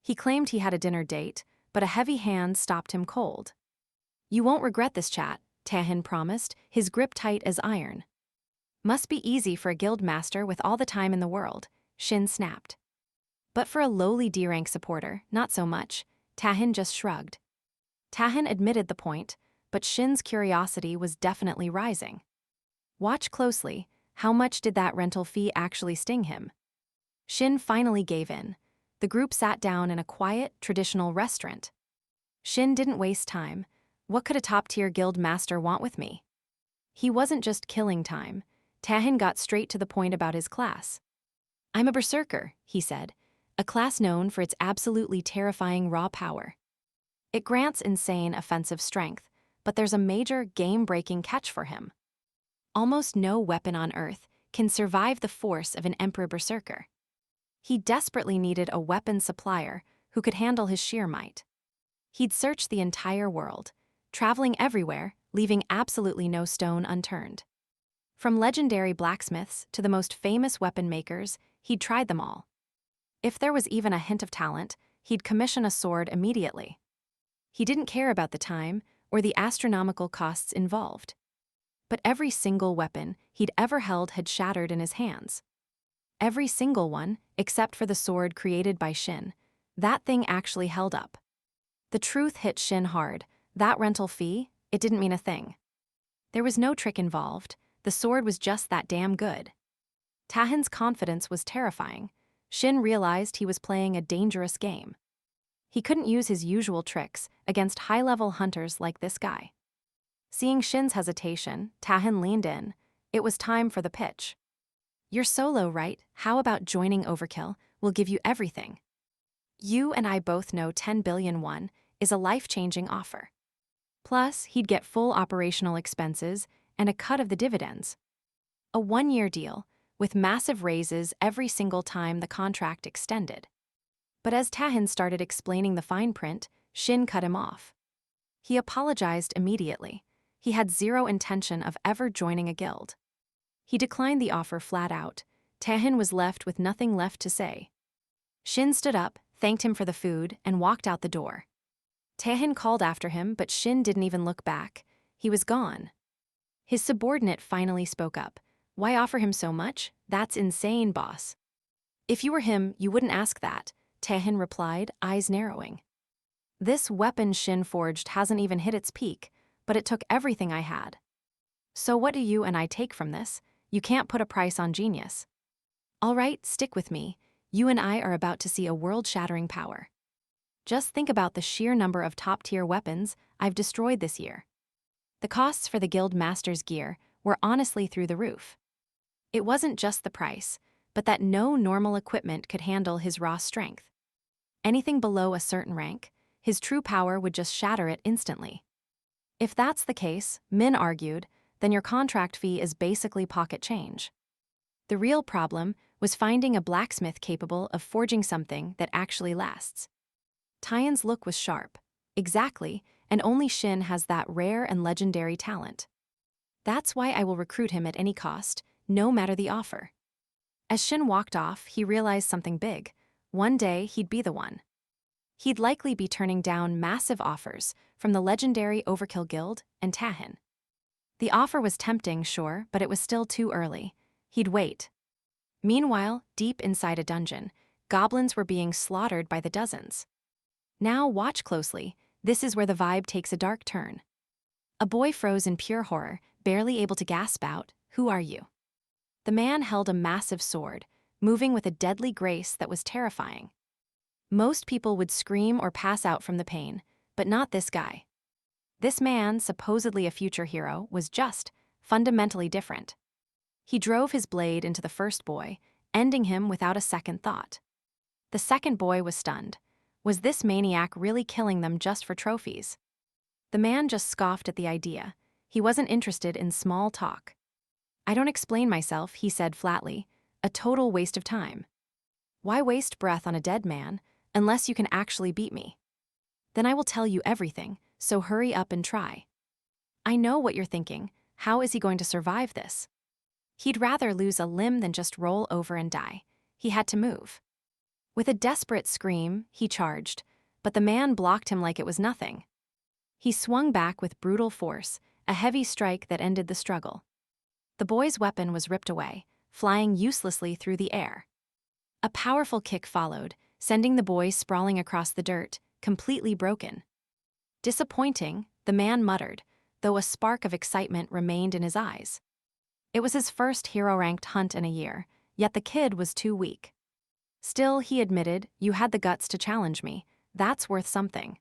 He claimed he had a dinner date, but a heavy hand stopped him cold. You won't regret this chat, Tahin promised, his grip tight as iron. Must be easy for a guild master with all the time in the world, Shin snapped. But for a lowly D-rank supporter, not so much, Tahin just shrugged. Tahin admitted the point, but Shin's curiosity was definitely rising. Watch closely, how much did that rental fee actually sting him? Shin finally gave in. The group sat down in a quiet, traditional restaurant. Shin didn't waste time. What could a top-tier guild master want with me? He wasn't just killing time. Tahin got straight to the point about his class. I'm a berserker, he said, a class known for its absolutely terrifying raw power. It grants insane offensive strength, but there's a major game-breaking catch for him. Almost no weapon on Earth can survive the force of an Emperor Berserker. He desperately needed a weapon supplier who could handle his sheer might. He'd searched the entire world, traveling everywhere, leaving absolutely no stone unturned. From legendary blacksmiths to the most famous weapon makers, he'd tried them all. If there was even a hint of talent, he'd commission a sword immediately. He didn't care about the time or the astronomical costs involved. But every single weapon he'd ever held had shattered in his hands. Every single one, except for the sword created by Shin. That thing actually held up. The truth hit Shin hard. That rental fee, it didn't mean a thing. There was no trick involved. The sword was just that damn good. Tahan's confidence was terrifying. Shin realized he was playing a dangerous game. He couldn't use his usual tricks against high-level hunters like this guy. Seeing Shin's hesitation, Tahan leaned in. It was time for the pitch. "You're solo, right? How about joining Overkill? We'll give you everything. You and I both know 10 billion won is a life-changing offer. Plus, he'd get full operational expenses and a cut of the dividends. A 1-year deal, with massive raises every single time the contract extended." But as Tahan started explaining the fine print, Shin cut him off. He apologized immediately. He had zero intention of ever joining a guild. He declined the offer flat out. Tahan was left with nothing left to say. Shin stood up, thanked him for the food, and walked out the door. Tahan called after him, but Shin didn't even look back. He was gone. His subordinate finally spoke up. "Why offer him so much? That's insane, boss." "If you were him, you wouldn't ask that," Tahan replied, eyes narrowing. "This weapon Shin forged hasn't even hit its peak, but it took everything I had. So what do you and I take from this? You can't put a price on genius. All right, stick with me. You and I are about to see a world-shattering power. Just think about the sheer number of top-tier weapons I've destroyed this year. The costs for the Guild Master's gear were honestly through the roof. It wasn't just the price, but that no normal equipment could handle his raw strength. Anything below a certain rank, his true power would just shatter it instantly. If that's the case, Min argued, then your contract fee is basically pocket change. The real problem was finding a blacksmith capable of forging something that actually lasts." Tyan's look was sharp. "Exactly, and only Shin has that rare and legendary talent. That's why I will recruit him at any cost, no matter the offer." As Shin walked off, he realized something big. One day, he'd be the one. He'd likely be turning down massive offers from the legendary Overkill Guild and Tahan. The offer was tempting, sure, but it was still too early. He'd wait. Meanwhile, deep inside a dungeon, goblins were being slaughtered by the dozens. Now watch closely, this is where the vibe takes a dark turn. A boy froze in pure horror, barely able to gasp out, "Who are you?" The man held a massive sword, moving with a deadly grace that was terrifying. Most people would scream or pass out from the pain, but not this guy. This man, supposedly a future hero, was just fundamentally different. He drove his blade into the first boy, ending him without a second thought. The second boy was stunned. Was this maniac really killing them just for trophies? The man just scoffed at the idea. He wasn't interested in small talk. "I don't explain myself," he said flatly. "A total waste of time. Why waste breath on a dead man, unless you can actually beat me? Then I will tell you everything, so hurry up and try." I know what you're thinking. How is he going to survive this? He'd rather lose a limb than just roll over and die. He had to move. With a desperate scream, he charged, but the man blocked him like it was nothing. He swung back with brutal force, a heavy strike that ended the struggle. The boy's weapon was ripped away, flying uselessly through the air. A powerful kick followed, sending the boy sprawling across the dirt, completely broken. "Disappointing," the man muttered, though a spark of excitement remained in his eyes. It was his first hero-ranked hunt in a year, yet the kid was too weak. Still, he admitted, "You had the guts to challenge me. That's worth something."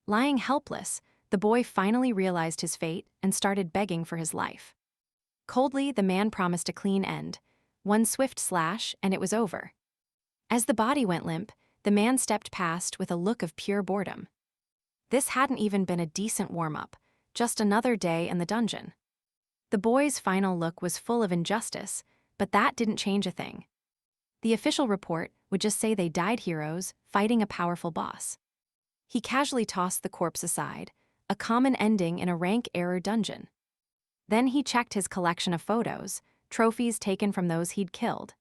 Lying helpless, the boy finally realized his fate and started begging for his life. Coldly, the man promised a clean end. One swift slash, and it was over. As the body went limp, the man stepped past with a look of pure boredom. This hadn't even been a decent warm-up, just another day in the dungeon. The boy's final look was full of injustice, but that didn't change a thing. The official report would just say they died heroes fighting a powerful boss. He casually tossed the corpse aside, a common ending in a rank error dungeon. Then he checked his collection of photos, trophies taken from those he'd killed.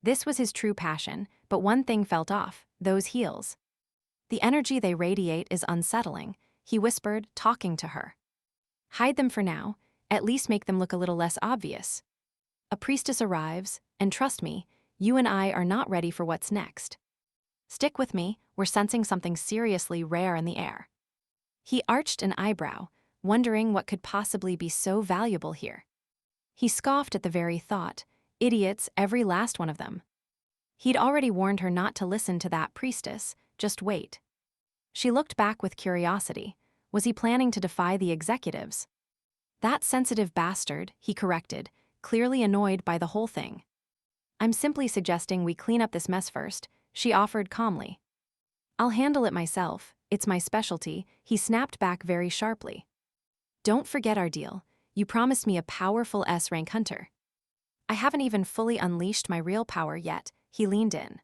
This was his true passion, but one thing felt off: those heels. "The energy they radiate is unsettling," he whispered, talking to her. "Hide them for now, at least make them look a little less obvious. A priestess arrives, and trust me, You and I are not ready for what's next. Stick with me, we're sensing something seriously rare in the air. He arched an eyebrow, wondering what could possibly be so valuable here. He scoffed at the very thought. Idiots, every last one of them. He'd already warned her not to listen to that priestess, just wait. She looked back with curiosity. Was he planning to defy the executives? That sensitive bastard, he corrected, clearly annoyed by the whole thing. I'm simply suggesting we clean up this mess first, she offered calmly. I'll handle it myself, it's my specialty, he snapped back very sharply. Don't forget our deal, you promised me a powerful S-rank hunter. I haven't even fully unleashed my real power yet, he leaned in.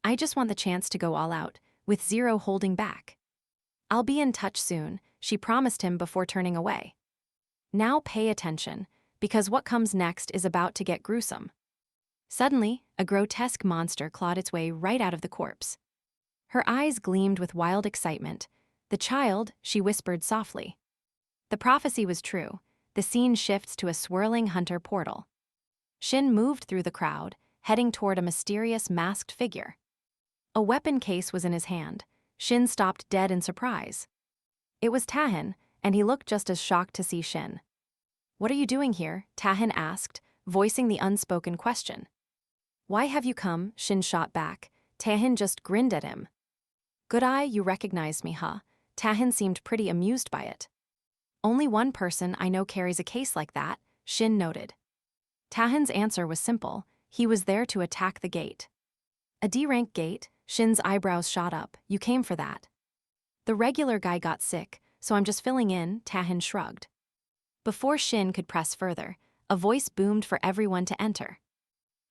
I just want the chance to go all out, with zero holding back. I'll be in touch soon, she promised him before turning away. Now pay attention, because what comes next is about to get gruesome. Suddenly, a grotesque monster clawed its way right out of the corpse. Her eyes gleamed with wild excitement. The child, she whispered softly. The prophecy was true. The scene shifts to a swirling hunter portal. Shin moved through the crowd, heading toward a mysterious masked figure. A weapon case was in his hand. Shin stopped dead in surprise. It was Tahan, and he looked just as shocked to see Shin. What are you doing here? Tahan asked, voicing the unspoken question. Why have you come? Shin shot back. Tahan just grinned at him. Good eye, you recognized me, huh? Tahan seemed pretty amused by it. Only one person I know carries a case like that, Shin noted. Tahan's answer was simple. He was there to attack the gate. A D-rank gate? Shin's eyebrows shot up. You came for that. The regular guy got sick, so I'm just filling in, Tahan shrugged. Before Shin could press further, a voice boomed for everyone to enter.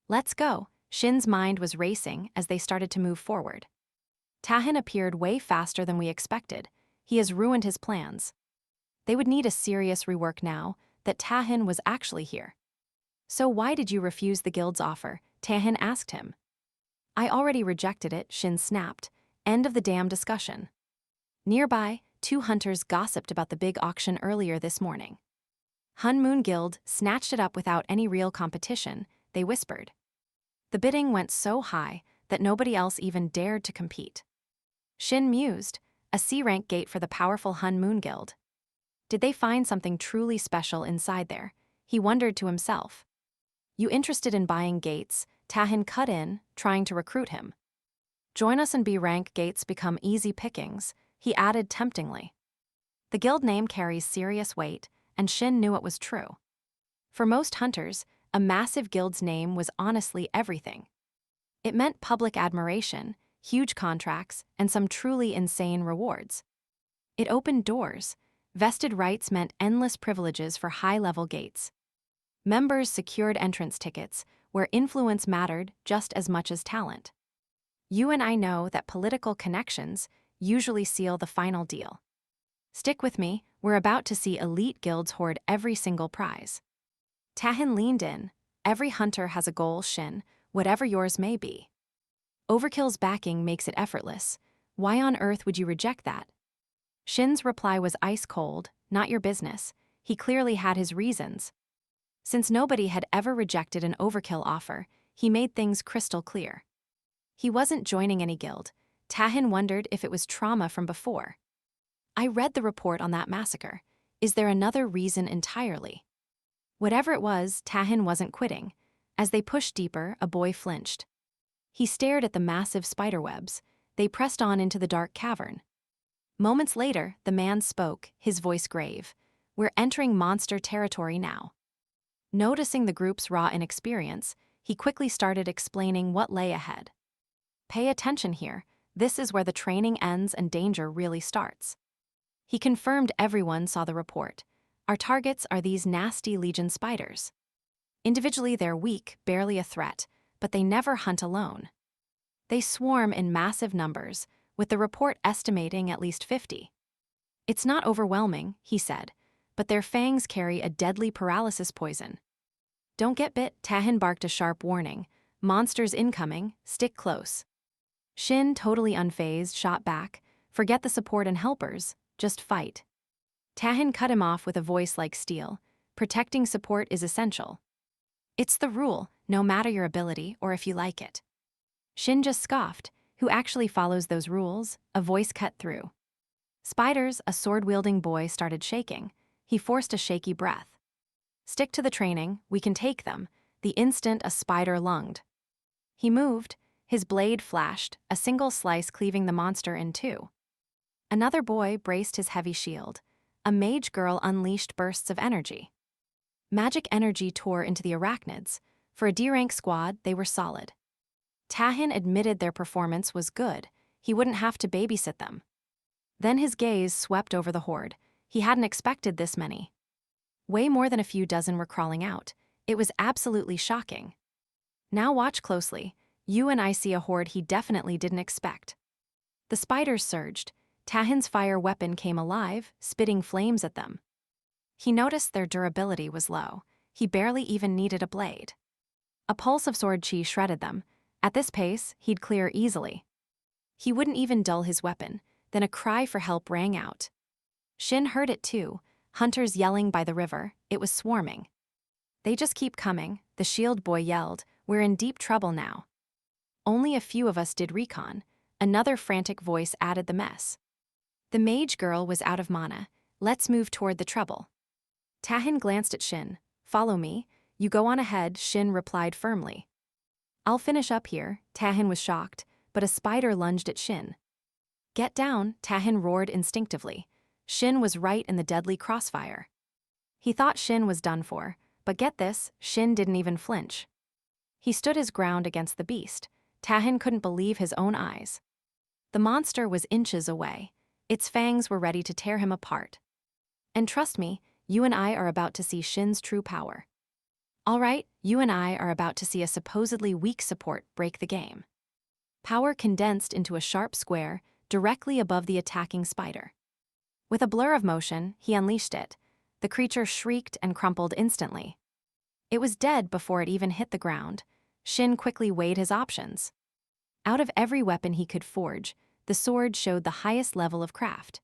Let's go. Shin's mind was racing as they started to move forward. Tahan appeared way faster than we expected. He has ruined his plans. They would need a serious rework now that Tahan was actually here. So why did you refuse the guild's offer? Tahan asked him. I already rejected it, Shin snapped. End of the damn discussion. Nearby, two hunters gossiped about the big auction earlier this morning. Hun Moon Guild snatched it up without any real competition, they whispered. The bidding went so high that nobody else even dared to compete. Shin mused, a C-rank gate for the powerful Hun Moon Guild. Did they find something truly special inside there? He wondered to himself. You interested in buying gates? Tahan cut in, trying to recruit him. Join us and B-rank gates become easy pickings, he added temptingly. The guild name carries serious weight, and Shin knew it was true. For most hunters, a massive guild's name was honestly everything. It meant public admiration, huge contracts, and some truly insane rewards. It opened doors. Vested rights meant endless privileges for high-level gates. Members secured entrance tickets, where influence mattered just as much as talent. You and I know that political connections usually seal the final deal. Stick with me, we're about to see elite guilds hoard every single prize. Tahan leaned in. Every hunter has a goal, Shin, whatever yours may be. Overkill's backing makes it effortless. Why on earth would you reject that? Shin's reply was ice cold, not your business. He clearly had his reasons. Since nobody had ever rejected an overkill offer, he made things crystal clear. He wasn't joining any guild. Tahan wondered if it was trauma from before. I read the report on that massacre. Is there another reason entirely? Whatever it was, Tahan wasn't quitting. As they pushed deeper, a boy flinched. He stared at the massive spiderwebs. They pressed on into the dark cavern. Moments later, the man spoke, his voice grave. We're entering monster territory now. Noticing the group's raw inexperience, he quickly started explaining what lay ahead. Pay attention here. This is where the training ends and danger really starts. He confirmed everyone saw the report. Our targets are these nasty legion spiders. Individually they're weak, barely a threat, but they never hunt alone. They swarm in massive numbers, with the report estimating at least 50. It's not overwhelming, he said, but their fangs carry a deadly paralysis poison. Don't get bit, Tahan barked a sharp warning. Monsters incoming, stick close. Shin, totally unfazed, shot back. Forget the support and helpers, just fight. Tahan cut him off with a voice like steel. Protecting support is essential. It's the rule, no matter your ability or if you like it. Shin just scoffed. Who actually follows those rules? A voice cut through. Spiders, a sword-wielding boy, started shaking. He forced a shaky breath. Stick to the training, we can take them, the instant a spider lunged. He moved, his blade flashed, a single slice cleaving the monster in two. Another boy braced his heavy shield. A mage girl unleashed bursts of energy. Magic energy tore into the arachnids. For a D-rank squad, they were solid. Tahin admitted their performance was good. He wouldn't have to babysit them. Then his gaze swept over the horde. He hadn't expected this many. Way more than a few dozen were crawling out. It was absolutely shocking. Now watch closely. You and I see a horde he definitely didn't expect. The spiders surged. Tahin's fire weapon came alive, spitting flames at them. He noticed their durability was low. He barely even needed a blade. A pulse of sword chi shredded them. At this pace, he'd clear easily. He wouldn't even dull his weapon. Then a cry for help rang out. Shin heard it too. Hunters yelling by the river. It was swarming. They just keep coming, the shield boy yelled. We're in deep trouble now. Only a few of us did recon. Another frantic voice added the mess. The mage girl was out of mana. Let's move toward the trouble. Tahin glanced at Shin. Follow me. You go on ahead, Shin replied firmly. I'll finish up here. Tahin was shocked, but a spider lunged at Shin. Get down, Tahin roared instinctively. Shin was right in the deadly crossfire. He thought Shin was done for, but get this, Shin didn't even flinch. He stood his ground against the beast. Tahin couldn't believe his own eyes. The monster was inches away. Its fangs were ready to tear him apart. And trust me, you and I are about to see Shin's true power. All right, you and I are about to see a supposedly weak support break the game. Power condensed into a sharp square directly above the attacking spider. With a blur of motion, he unleashed it. The creature shrieked and crumpled instantly. It was dead before it even hit the ground. Shin quickly weighed his options. Out of every weapon he could forge, the sword showed the highest level of craft.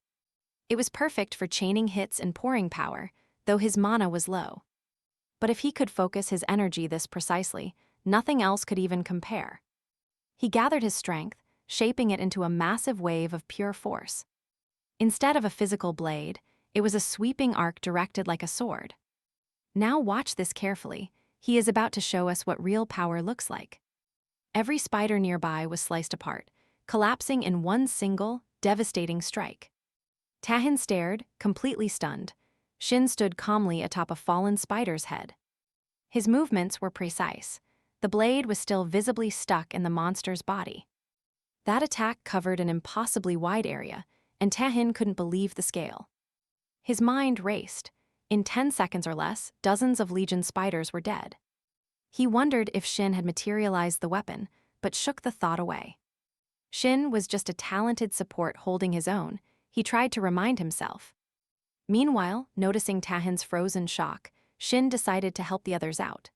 It was perfect for chaining hits and pouring power, though his mana was low. But if he could focus his energy this precisely, nothing else could even compare. He gathered his strength, shaping it into a massive wave of pure force. Instead of a physical blade, it was a sweeping arc directed like a sword. Now watch this carefully. He is about to show us what real power looks like. Every spider nearby was sliced apart, collapsing in one single, devastating strike. Tahin stared, completely stunned. Shin stood calmly atop a fallen spider's head. His movements were precise. The blade was still visibly stuck in the monster's body. That attack covered an impossibly wide area, and Tahin couldn't believe the scale. His mind raced. In 10 seconds or less, dozens of Legion spiders were dead. He wondered if Shin had materialized the weapon, but shook the thought away. Shin was just a talented support holding his own, he tried to remind himself. Meanwhile, noticing Tahin's frozen shock, Shin decided to help the others out.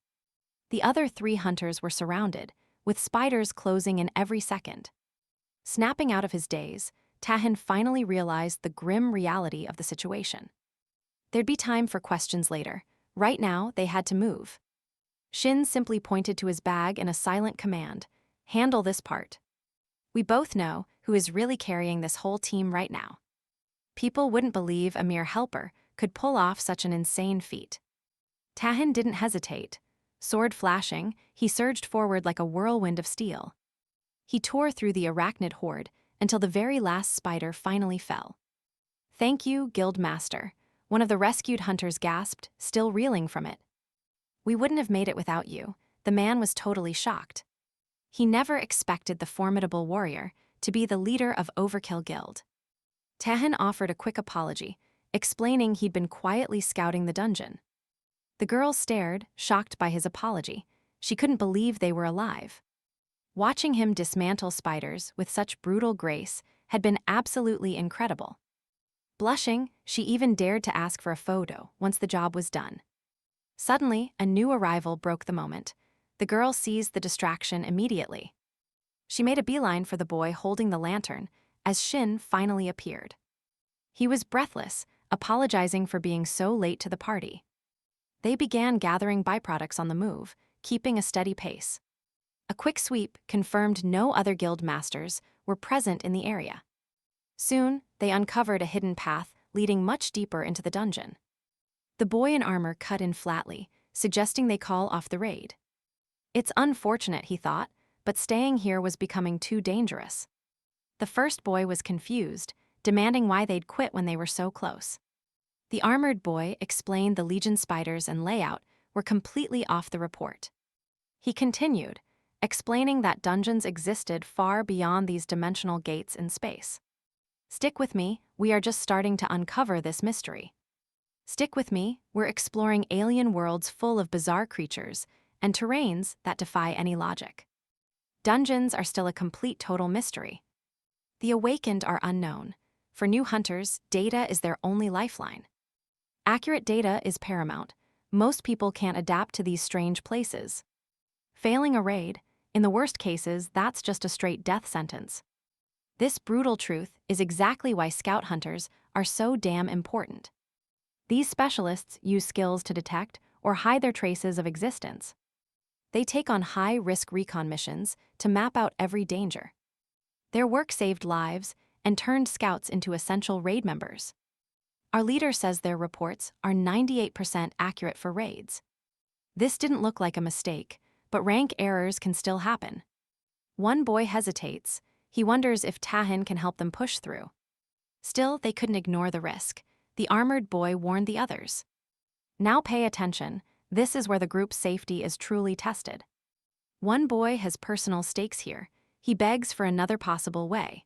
The other 3 hunters were surrounded, with spiders closing in every second. Snapping out of his daze, Tahin finally realized the grim reality of the situation. There'd be time for questions later. Right now, they had to move. Shin simply pointed to his bag in a silent command. Handle this part. We both know who is really carrying this whole team right now. People wouldn't believe a mere helper could pull off such an insane feat. Tahin didn't hesitate. Sword flashing, he surged forward like a whirlwind of steel. He tore through the arachnid horde until the very last spider finally fell. Thank you, Guild Master, one of the rescued hunters gasped, still reeling from it. We wouldn't have made it without you. The man was totally shocked. He never expected the formidable warrior to be the leader of Overkill Guild. Tahin offered a quick apology, explaining he'd been quietly scouting the dungeon. The girl stared, shocked by his apology. She couldn't believe they were alive. Watching him dismantle spiders with such brutal grace had been absolutely incredible. Blushing, she even dared to ask for a photo once the job was done. Suddenly, a new arrival broke the moment. The girl seized the distraction immediately. She made a beeline for the boy holding the lantern as Shin finally appeared. He was breathless, apologizing for being so late to the party. They began gathering byproducts on the move, keeping a steady pace. A quick sweep confirmed no other guild masters were present in the area. Soon, they uncovered a hidden path leading much deeper into the dungeon. The boy in armor cut in flatly, suggesting they call off the raid. It's unfortunate, he thought, but staying here was becoming too dangerous. The first boy was confused, demanding why they'd quit when they were so close. The armored boy explained the Legion spiders and layout were completely off the report. He continued, explaining that dungeons existed far beyond these dimensional gates in space. Stick with me, we are just starting to uncover this mystery. Stick with me, we're exploring alien worlds full of bizarre creatures and terrains that defy any logic. Dungeons are still a complete total mystery. The awakened are unknown. For new hunters, data is their only lifeline. Accurate data is paramount. Most people can't adapt to these strange places. Failing a raid, in the worst cases, that's just a straight death sentence. This brutal truth is exactly why scout hunters are so damn important. These specialists use skills to detect or hide their traces of existence. They take on high-risk recon missions to map out every danger. Their work saved lives and turned scouts into essential raid members. Our leader says their reports are 98% accurate for raids. This didn't look like a mistake, but rank errors can still happen. One boy hesitates. He wonders if Tahin can help them push through. Still, they couldn't ignore the risk. The armored boy warned the others. Now pay attention. This is where the group's safety is truly tested. One boy has personal stakes here. He begs for another possible way.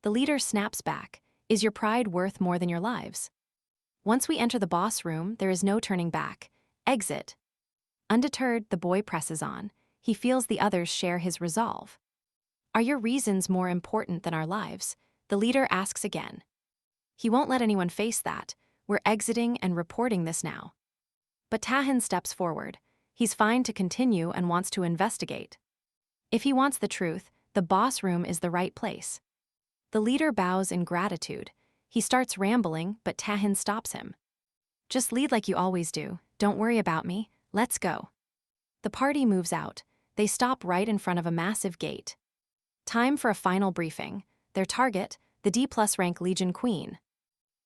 The leader snaps back. Is your pride worth more than your lives? Once we enter the boss room, there is no turning back. Exit. Undeterred, the boy presses on. He feels the others share his resolve. Are your reasons more important than our lives? The leader asks again. He won't let anyone face that. We're exiting and reporting this now. But Tahin steps forward. He's fine to continue and wants to investigate. If he wants the truth, the boss room is the right place. The leader bows in gratitude. He starts rambling, but Tahin stops him. Just lead like you always do. Don't worry about me. Let's go. The party moves out. They stop right in front of a massive gate. Time for a final briefing. Their target, the D+ rank Legion Queen.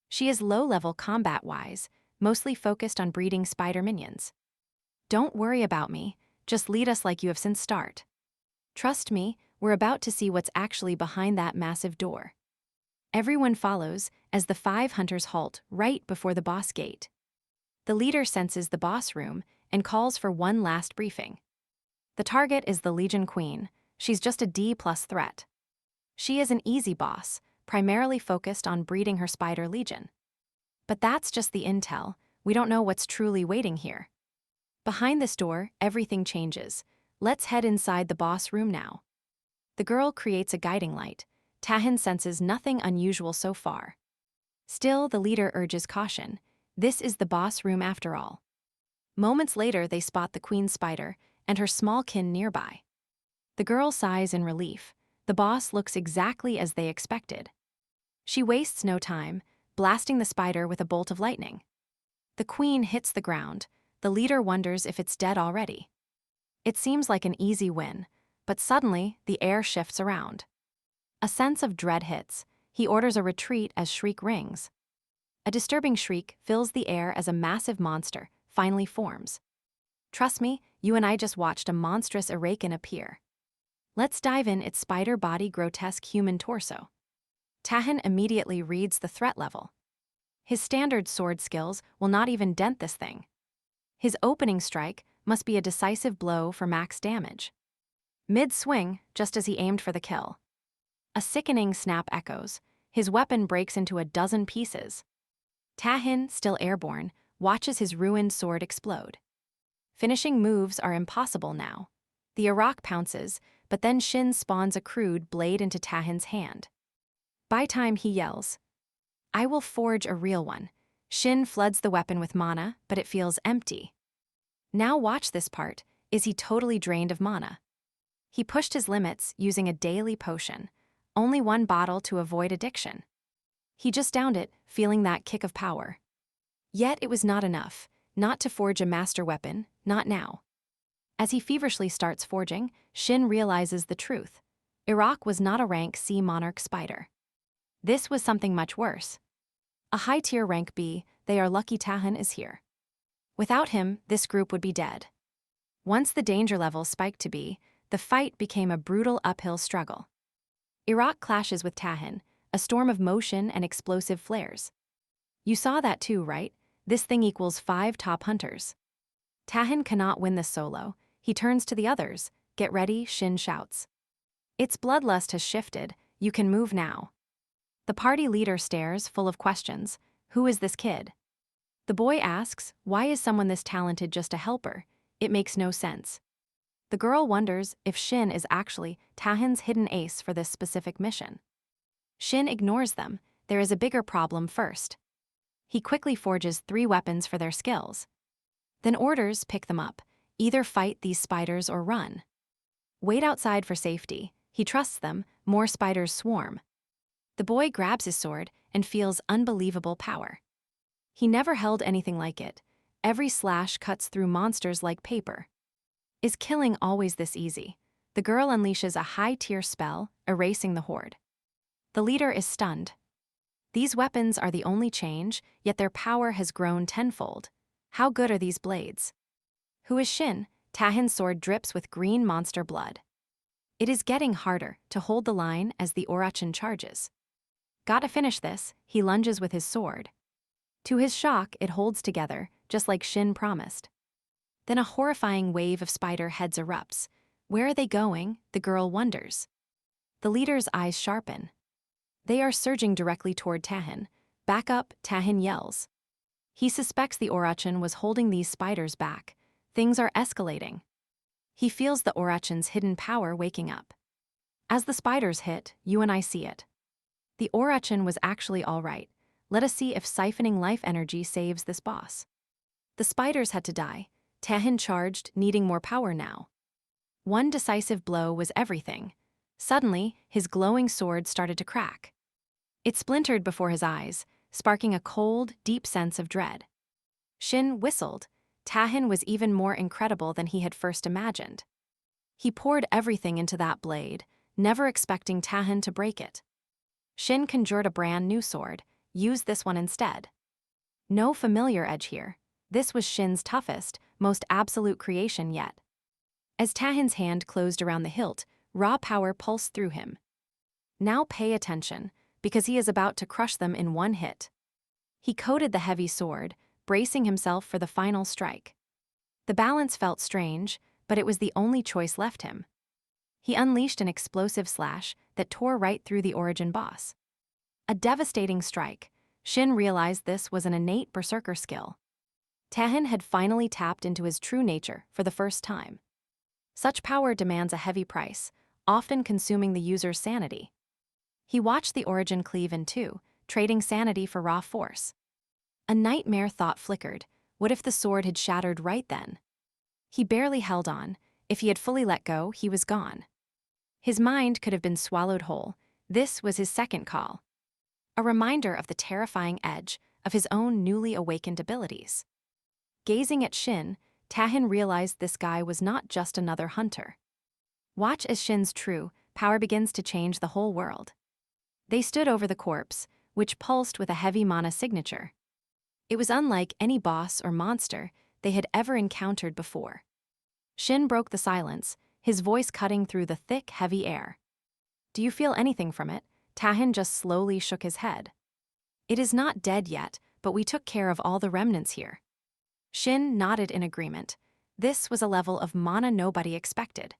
She is low-level combat-wise, mostly focused on breeding spider minions. Don't worry about me, just lead us like you have since start. Trust me, we're about to see what's actually behind that massive door. Everyone follows as the 5 hunters halt right before the boss gate. The leader senses the boss room and calls for one last briefing. The target is the Legion Queen. She's just a D+ threat. She is an easy boss, primarily focused on breeding her spider legion. But that's just the intel. We don't know what's truly waiting here. Behind this door, everything changes. Let's head inside the boss room now. The girl creates a guiding light. Tahin senses nothing unusual so far. Still, the leader urges caution. This is the boss room after all. Moments later, they spot the queen spider and her small kin nearby. The girl sighs in relief. The boss looks exactly as they expected. She wastes no time, blasting the spider with a bolt of lightning. The queen hits the ground. The leader wonders if it's dead already. It seems like an easy win, but suddenly the air shifts around. A sense of dread hits. He orders a retreat as shriek rings. A disturbing shriek fills the air as a massive monster finally forms. Trust me, you and I just watched a monstrous Arakan appear. Let's dive in its spider body grotesque human torso. Tahin immediately reads the threat level. His standard sword skills will not even dent this thing. His opening strike must be a decisive blow for max damage. Mid-swing, just as he aimed for the kill. A sickening snap echoes. His weapon breaks into a dozen pieces. Tahin, still airborne, watches his ruined sword explode. Finishing moves are impossible now. The Iraq pounces, but then Shin spawns a crude blade into Tahin's hand. By time he yells, "I will forge a real one." Shin floods the weapon with mana, but it feels empty. Now watch this part. Is he totally drained of mana? He pushed his limits using a daily potion, only one bottle to avoid addiction. He just downed it, feeling that kick of power. Yet it was not enough, not to forge a master weapon, not now. As he feverishly starts forging, Shin realizes the truth. Iraq was not a rank C monarch spider. This was something much worse. A high-tier rank B, they are lucky Tahan is here. Without him, this group would be dead. Once the danger level spiked to B, the fight became a brutal uphill struggle. Iraq clashes with Tahan, a storm of motion and explosive flares. You saw that too, right? This thing equals 5 top hunters. Tahan cannot win this solo. He turns to the others. Get ready, Shin shouts. Its bloodlust has shifted. You can move now. The party leader stares, full of questions. Who is this kid? The boy asks, why is someone this talented just a helper? It makes no sense. The girl wonders if Shin is actually Tahan's hidden ace for this specific mission. Shin ignores them. There is a bigger problem first. He quickly forges 3 weapons for their skills. Then orders pick them up. Either fight these spiders or run. Wait outside for safety. He trusts them. More spiders swarm. The boy grabs his sword and feels unbelievable power. He never held anything like it. Every slash cuts through monsters like paper. Is killing always this easy? The girl unleashes a high-tier spell, erasing the horde. The leader is stunned. These weapons are the only change, yet their power has grown tenfold. How good are these blades? Who is Shin? Tahan's sword drips with green monster blood. It is getting harder to hold the line as the Orachan charges. Gotta finish this, he lunges with his sword. To his shock, it holds together, just like Shin promised. Then a horrifying wave of spider heads erupts. Where are they going? The girl wonders. The leader's eyes sharpen. They are surging directly toward Tahan. Back up, Tahan yells. He suspects the Orachan was holding these spiders back. Things are escalating. He feels the Orachan's hidden power waking up. As the spiders hit, you and I see it. The Orachan was actually all right. Let us see if siphoning life energy saves this boss. The spiders had to die. Tahan charged, needing more power now. One decisive blow was everything. Suddenly, his glowing sword started to crack. It splintered before his eyes, sparking a cold, deep sense of dread. Shin whistled. Tahan was even more incredible than he had first imagined. He poured everything into that blade, never expecting Tahan to break it. Shin conjured a brand new sword. Use this one instead. No familiar edge here. This was Shin's toughest, most absolute creation yet. As Tahan's hand closed around the hilt, raw power pulsed through him. Now pay attention, because he is about to crush them in one hit. He coated the heavy sword, bracing himself for the final strike. The balance felt strange, but it was the only choice left him. He unleashed an explosive slash that tore right through the origin boss. A devastating strike. Shin realized this was an innate berserker skill. Tahan had finally tapped into his true nature for the first time. Such power demands a heavy price, often consuming the user's sanity. He watched the origin cleave in two, trading sanity for raw force. A nightmare thought flickered. What if the sword had shattered right then? He barely held on. If he had fully let go, he was gone. His mind could have been swallowed whole. This was his second call. A reminder of the terrifying edge of his own newly awakened abilities. Gazing at Shin, Tahan realized this guy was not just another hunter. Watch as Shin's true power begins to change the whole world. They stood over the corpse, which pulsed with a heavy mana signature. It was unlike any boss or monster they had ever encountered before. Shin broke the silence, his voice cutting through the thick, heavy air. Do you feel anything from it? Tahan just slowly shook his head. It is not dead yet, but we took care of all the remnants here. Shin nodded in agreement. This was a level of mana nobody expected.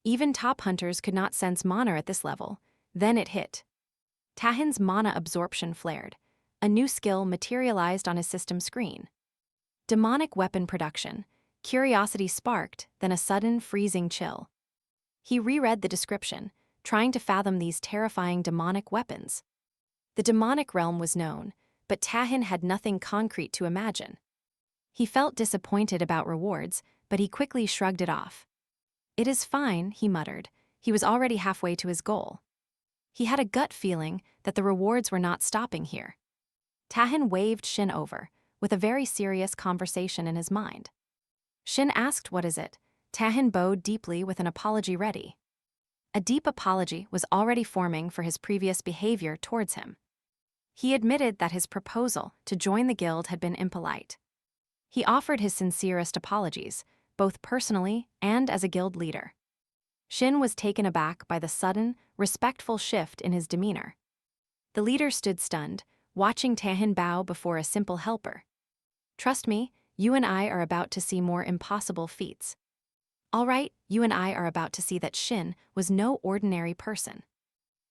Even top hunters could not sense mana at this level. Then it hit. Tahan's mana absorption flared. A new skill materialized on his system screen. Demonic weapon production. Curiosity sparked, then a sudden freezing chill. He reread the description, trying to fathom these terrifying demonic weapons. The demonic realm was known, but Tahan had nothing concrete to imagine. He felt disappointed about rewards, but he quickly shrugged it off. It is fine, he muttered. He was already halfway to his goal. He had a gut feeling that the rewards were not stopping here. Tahan waved Shin over, with a very serious conversation in his mind. Shin asked, "What is it?" Tahin bowed deeply with an apology ready. A deep apology was already forming for his previous behavior towards him. He admitted that his proposal to join the guild had been impolite. He offered his sincerest apologies, both personally and as a guild leader. Shin was taken aback by the sudden, respectful shift in his demeanor. The leader stood stunned, watching Tahin bow before a simple helper. "Trust me, you and I are about to see more impossible feats." "All right, you and I are about to see that Shin was no ordinary person."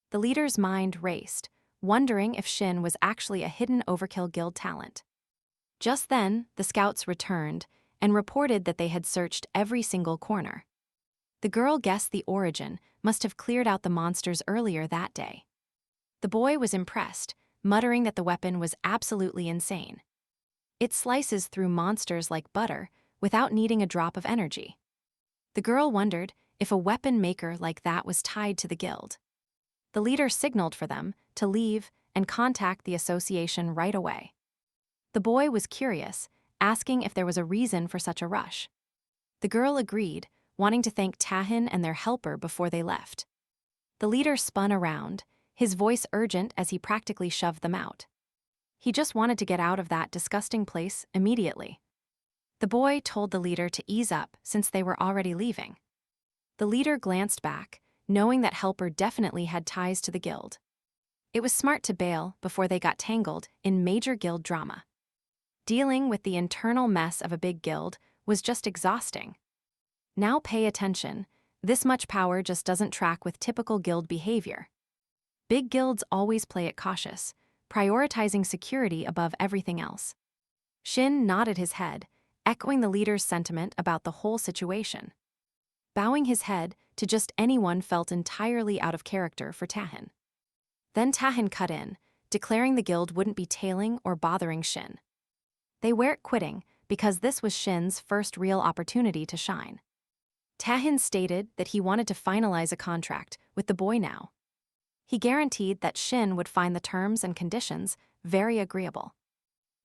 The leader's mind raced, wondering if Shin was actually a hidden Overkill Guild talent. Just then, the scouts returned and reported that they had searched every single corner. The girl guessed the origin must have cleared out the monsters earlier that day. The boy was impressed, muttering that the weapon was absolutely insane. It slices through monsters like butter without needing a drop of energy. The girl wondered if a weapon maker like that was tied to the guild. The leader signaled for them to leave and contact the association right away. The boy was curious, asking if there was a reason for such a rush. The girl agreed, wanting to thank Tahin and their helper before they left. The leader spun around, his voice urgent as he practically shoved them out. He just wanted to get out of that disgusting place immediately. The boy told the leader to ease up since they were already leaving. The leader glanced back, knowing that helper definitely had ties to the guild. It was smart to bail before they got tangled in major guild drama. Dealing with the internal mess of a big guild was just exhausting. Now pay attention, this much power just doesn't track with typical guild behavior. Big guilds always play it cautious, prioritizing security above everything else. Shin nodded his head, echoing the leader's sentiment about the whole situation. Bowing his head to just anyone felt entirely out of character for Tahin. Then Tahin cut in, declaring the guild wouldn't be tailing or bothering Shin. They weren't quitting because this was Shin's first real opportunity to shine. Tahin stated that he wanted to finalize a contract with the boy now. He guaranteed that Shin would find the terms and conditions very agreeable.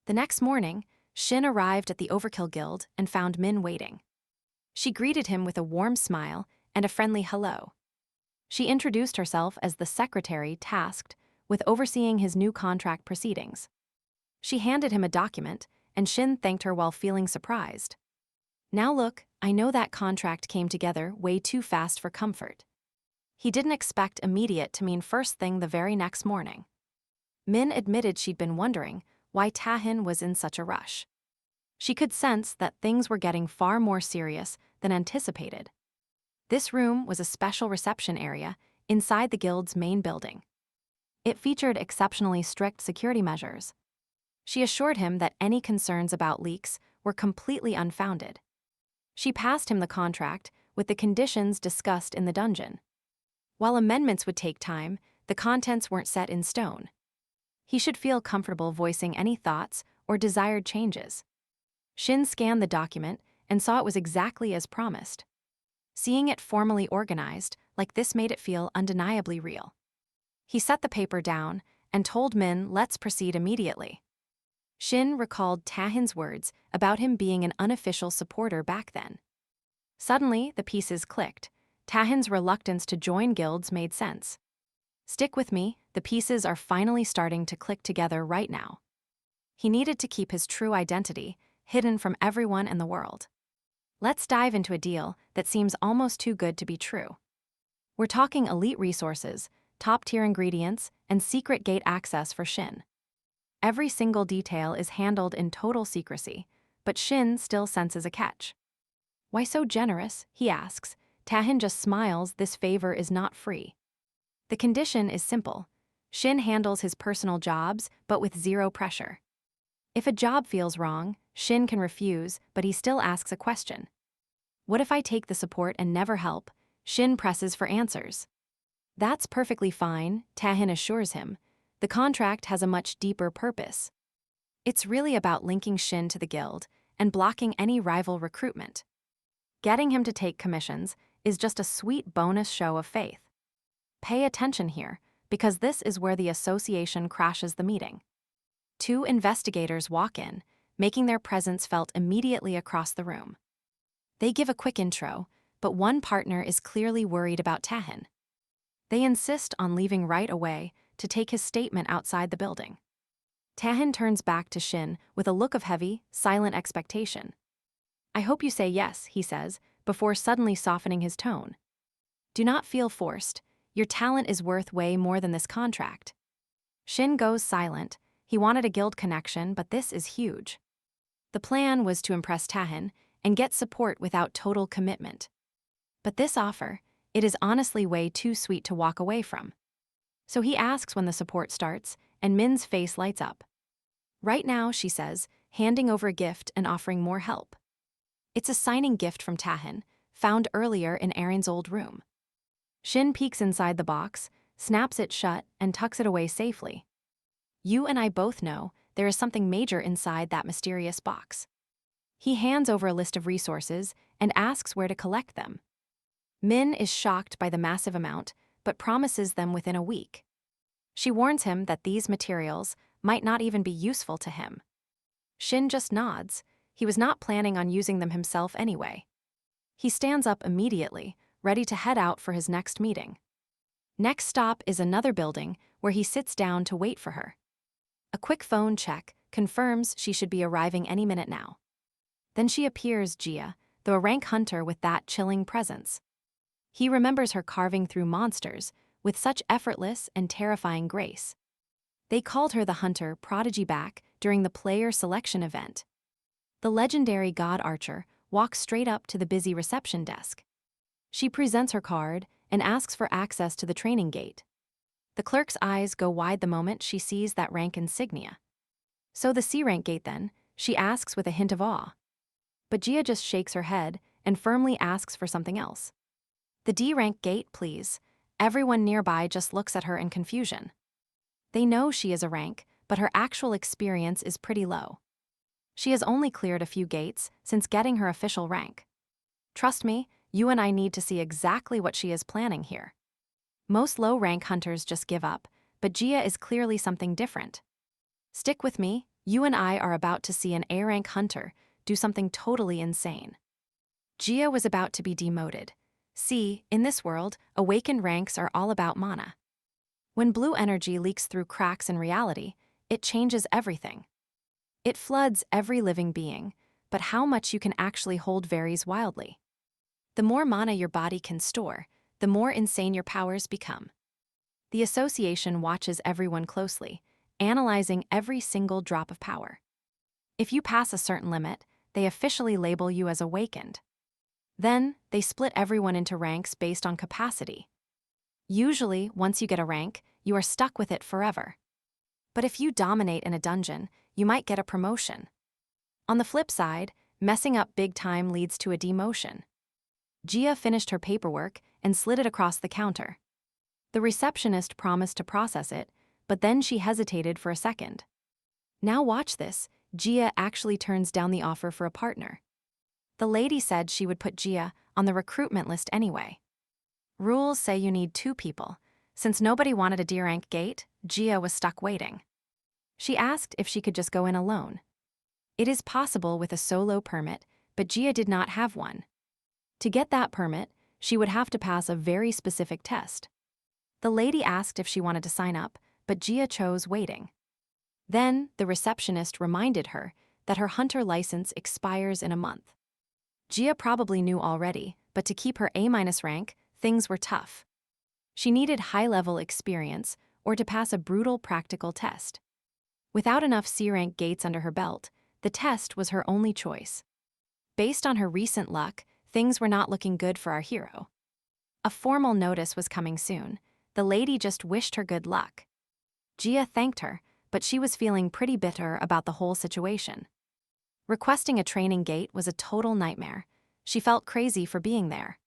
The next morning, Shin arrived at the Overkill Guild and found Min waiting. She greeted him with a warm smile and a friendly hello. She introduced herself as the secretary tasked with overseeing his new contract proceedings. She handed him a document, and Shin thanked her while feeling surprised. "Now look, I know that contract came together way too fast for comfort." He didn't expect immediate to mean first thing the very next morning. Min admitted she'd been wondering why Tahin was in such a rush. She could sense that things were getting far more serious than anticipated. This room was a special reception area inside the guild's main building. It featured exceptionally strict security measures. She assured him that any concerns about leaks were completely unfounded. She passed him the contract with the conditions discussed in the dungeon. While amendments would take time, the contents weren't set in stone. He should feel comfortable voicing any thoughts or desired changes. Shin scanned the document and saw it was exactly as promised. Seeing it formally organized like this made it feel undeniably real. He set the paper down and told Min, "Let's proceed immediately." Shin recalled Tahin's words about him being an unofficial supporter back then. Suddenly, the pieces clicked. Tahin's reluctance to join guilds made sense. "Stick with me, the pieces are finally starting to click together right now." He needed to keep his true identity hidden from everyone in the world. Let's dive into a deal that seems almost too good to be true. We're talking elite resources, top-tier ingredients, and secret gate access for Shin. Every single detail is handled in total secrecy, but Shin still senses a catch. "Why so generous?" he asks. Tahin just smiles. "This favor is not free." The condition is simple. Shin handles his personal jobs, but with zero pressure. If a job feels wrong, Shin can refuse, but he still asks a question. "What if I take the support and never help?" Shin presses for answers. "That's perfectly fine," Tahin assures him. "The contract has a much deeper purpose. It's really about linking Shin to the guild and blocking any rival recruitment. Getting him to take commissions is just a sweet bonus show of faith. Pay attention here, because this is where the association crashes the meeting." Two investigators walk in, making their presence felt immediately across the room. They give a quick intro, but one partner is clearly worried about Taehin. They insist on leaving right away to take his statement outside the building. Taehin turns back to Shin with a look of heavy, silent expectation. "I hope you say yes," he says, before suddenly softening his tone. "Do not feel forced. Your talent is worth way more than this contract." Shin goes silent. He wanted a guild connection, but this is huge. The plan was to impress Taehin and get support without total commitment. But this offer, it is honestly way too sweet to walk away from. So he asks when the support starts, and Min's face lights up. "Right now," she says, handing over a gift and offering more help. It's a signing gift from Taehin, found earlier in Erin's old room. Shin peeks inside the box, snaps it shut, and tucks it away safely. "You and I both know there is something major inside that mysterious box." He hands over a list of resources and asks where to collect them. Min is shocked by the massive amount, but promises them within a week. She warns him that these materials might not even be useful to him. Shin just nods. He was not planning on using them himself anyway. He stands up immediately, ready to head out for his next meeting. Next stop is another building where he sits down to wait for her. A quick phone check confirms she should be arriving any minute now. Then she appears, Jia, though a rank hunter with that chilling presence. He remembers her carving through monsters with such effortless and terrifying grace. They called her the Hunter Prodigy back during the player selection event. The legendary god archer walks straight up to the busy reception desk. She presents her card and asks for access to the training gate. The clerk's eyes go wide the moment she sees that rank insignia. "So the C rank gate then?" she asks with a hint of awe. But Jia just shakes her head and firmly asks for something else. "The D rank gate, please." Everyone nearby just looks at her in confusion. They know she is a rank, but her actual experience is pretty low. She has only cleared a few gates since getting her official rank. "Trust me, you and I need to see exactly what she is planning here." Most low-rank hunters just give up, but Jia is clearly something different. "Stick with me, you and I are about to see an A-rank hunter do something totally insane." Jia was about to be demoted. See, in this world, awakened ranks are all about mana. When blue energy leaks through cracks in reality, it changes everything. It floods every living being, but how much you can actually hold varies wildly. The more mana your body can store, the more insane your powers become. The association watches everyone closely, analyzing every single drop of power. If you pass a certain limit, they officially label you as awakened. Then, they split everyone into ranks based on capacity. Usually, once you get a rank, you are stuck with it forever. But if you dominate in a dungeon, you might get a promotion. On the flip side, messing up big time leads to a demotion. Jia finished her paperwork and slid it across the counter. The receptionist promised to process it, but then she hesitated for a second. "Now watch this," Jia actually turns down the offer for a partner. The lady said she would put Jia on the recruitment list anyway. Rules say you need 2 people. Since nobody wanted a D-rank gate, Jia was stuck waiting. She asked if she could just go in alone. It is possible with a solo permit, but Jia did not have one. To get that permit, she would have to pass a very specific test. The lady asked if she wanted to sign up, but Jia chose waiting. Then, the receptionist reminded her that her hunter license expires in a month. Jia probably knew already, but to keep her A- rank, things were tough. She needed high-level experience or to pass a brutal practical test. Without enough C-rank gates under her belt, the test was her only choice. Based on her recent luck, things were not looking good for our hero. A formal notice was coming soon. The lady just wished her good luck. Jia thanked her, but she was feeling pretty bitter about the whole situation. Requesting a training gate was a total nightmare. She felt crazy for being there.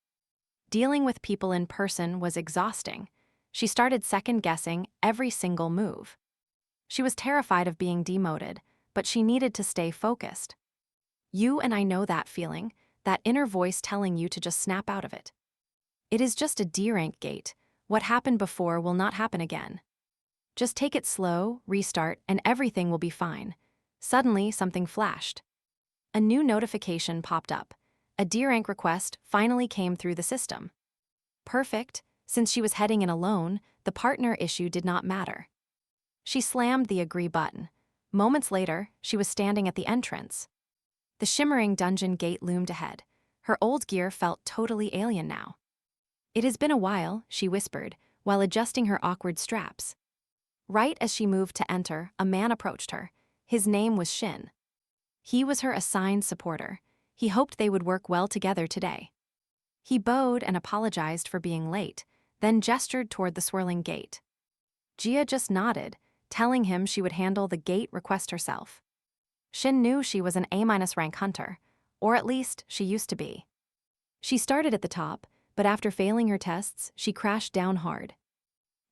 Dealing with people in person was exhausting. She started second-guessing every single move. She was terrified of being demoted, but she needed to stay focused. You and I know that feeling, that inner voice telling you to just snap out of it. It is just a D-rank gate. What happened before will not happen again. Just take it slow, restart, and everything will be fine. Suddenly, something flashed. A new notification popped up. A D-rank request finally came through the system. Perfect, since she was heading in alone, the partner issue did not matter. She slammed the agree button. Moments later, she was standing at the entrance. The shimmering dungeon gate loomed ahead. Her old gear felt totally alien now. "It has been a while," she whispered, while adjusting her awkward straps. Right as she moved to enter, a man approached her. His name was Shin. He was her assigned supporter. He hoped they would work well together today. He bowed and apologized for being late, then gestured toward the swirling gate. Gia just nodded, telling him she would handle the gate request herself. Shin knew she was an A-rank hunter, or at least she used to be. She started at the top, but after failing her tests, she crashed down hard.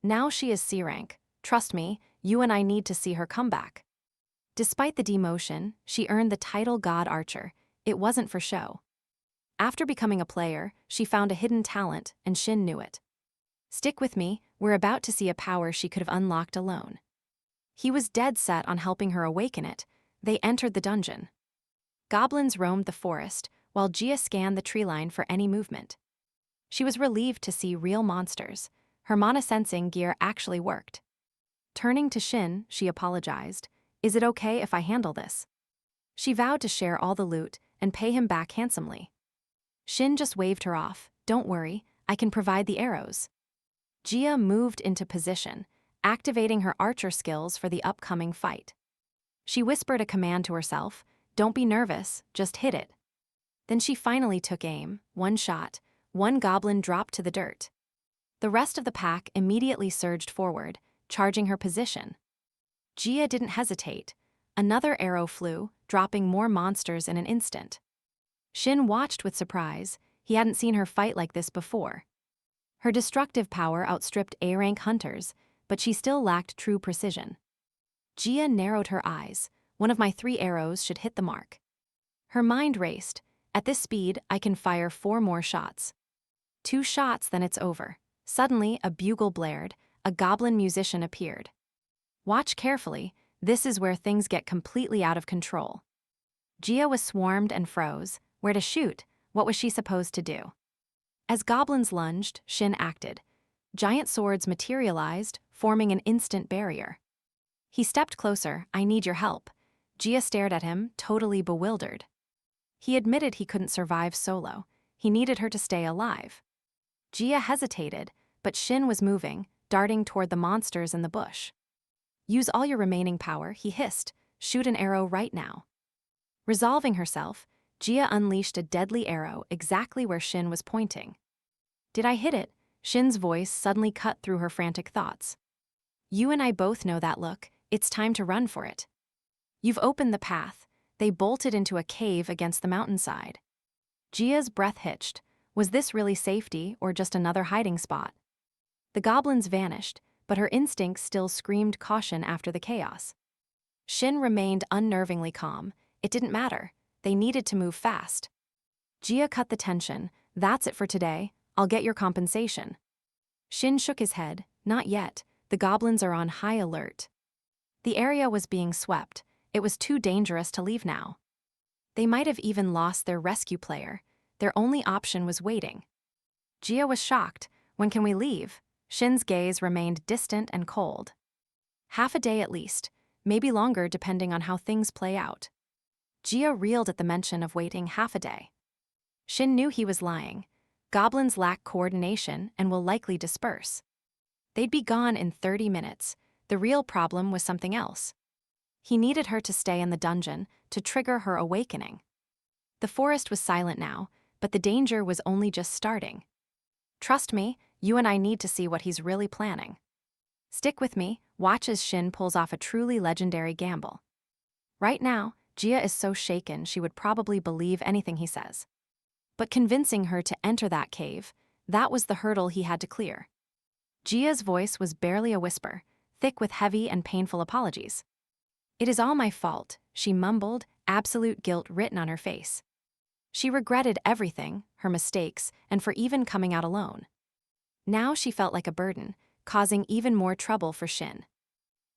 Now she is C-rank. Trust me, you and I need to see her come back. Despite the demotion, she earned the title God Archer. It wasn't for show. After becoming a player, she found a hidden talent, and Shin knew it. "Stick with me, we're about to see a power she could have unlocked alone." He was dead set on helping her awaken it. They entered the dungeon. Goblins roamed the forest, while Gia scanned the treeline for any movement. She was relieved to see real monsters. Her mana-sensing gear actually worked. Turning to Shin, she apologized. "Is it okay if I handle this?" She vowed to share all the loot and pay him back handsomely. Shin just waved her off. "Don't worry, I can provide the arrows." Gia moved into position, activating her archer skills for the upcoming fight. She whispered a command to herself, "Don't be nervous, just hit it." Then she finally took aim. One shot, one goblin dropped to the dirt. The rest of the pack immediately surged forward, charging her position. Gia didn't hesitate. Another arrow flew, dropping more monsters in an instant. Shin watched with surprise. He hadn't seen her fight like this before. Her destructive power outstripped A-rank hunters, but she still lacked true precision. Gia narrowed her eyes. One of my 3 arrows should hit the mark. Her mind raced. At this speed, I can fire 4 more shots. 2 shots, then it's over. Suddenly, a bugle blared. A goblin musician appeared. Watch carefully. This is where things get completely out of control. Gia was swarmed and froze. Where to shoot? What was she supposed to do? As goblins lunged, Shin acted. Giant swords materialized, forming an instant barrier. He stepped closer. "I need your help." Gia stared at him, totally bewildered. He admitted he couldn't survive solo. He needed her to stay alive. Gia hesitated, but Shin was moving, darting toward the monsters in the bush. "Use all your remaining power," he hissed. "Shoot an arrow right now." Resolving herself, Gia unleashed a deadly arrow exactly where Shin was pointing. "Did I hit it?" Shin's voice suddenly cut through her frantic thoughts. "You and I both know that look. It's time to run for it." "You've opened the path." They bolted into a cave against the mountainside. Gia's breath hitched. Was this really safety or just another hiding spot? The goblins vanished, but her instincts still screamed caution after the chaos. Shin remained unnervingly calm. It didn't matter. They needed to move fast. Gia cut the tension. "That's it for today. I'll get your compensation." Shin shook his head. "Not yet. The goblins are on high alert." The area was being swept. It was too dangerous to leave now. They might have even lost their rescue player. Their only option was waiting. Gia was shocked. "When can we leave?" Shin's gaze remained distant and cold. "Half a day at least, maybe longer depending on how things play out." Gia reeled at the mention of waiting half a day. Shin knew he was lying. Goblins lack coordination and will likely disperse. They'd be gone in 30 minutes. The real problem was something else. He needed her to stay in the dungeon to trigger her awakening. The forest was silent now, but the danger was only just starting. "Trust me, you and I need to see what he's really planning." "Stick with me, watch as Shin pulls off a truly legendary gamble." Right now, Gia is so shaken she would probably believe anything he says. But convincing her to enter that cave, that was the hurdle he had to clear. Gia's voice was barely a whisper, thick with heavy and painful apologies. "It is all my fault," she mumbled, absolute guilt written on her face. She regretted everything, her mistakes, and for even coming out alone. Now she felt like a burden, causing even more trouble for Shin.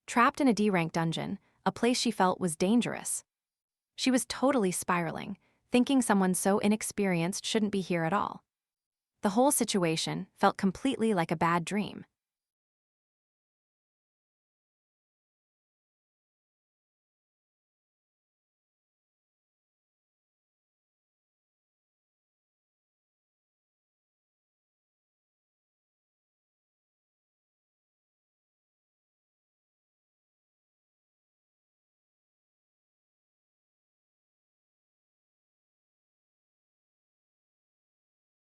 Trapped in a D-rank dungeon, a place she felt was dangerous. She was totally spiraling, thinking someone so inexperienced shouldn't be here at all. The whole situation felt completely like a bad dream.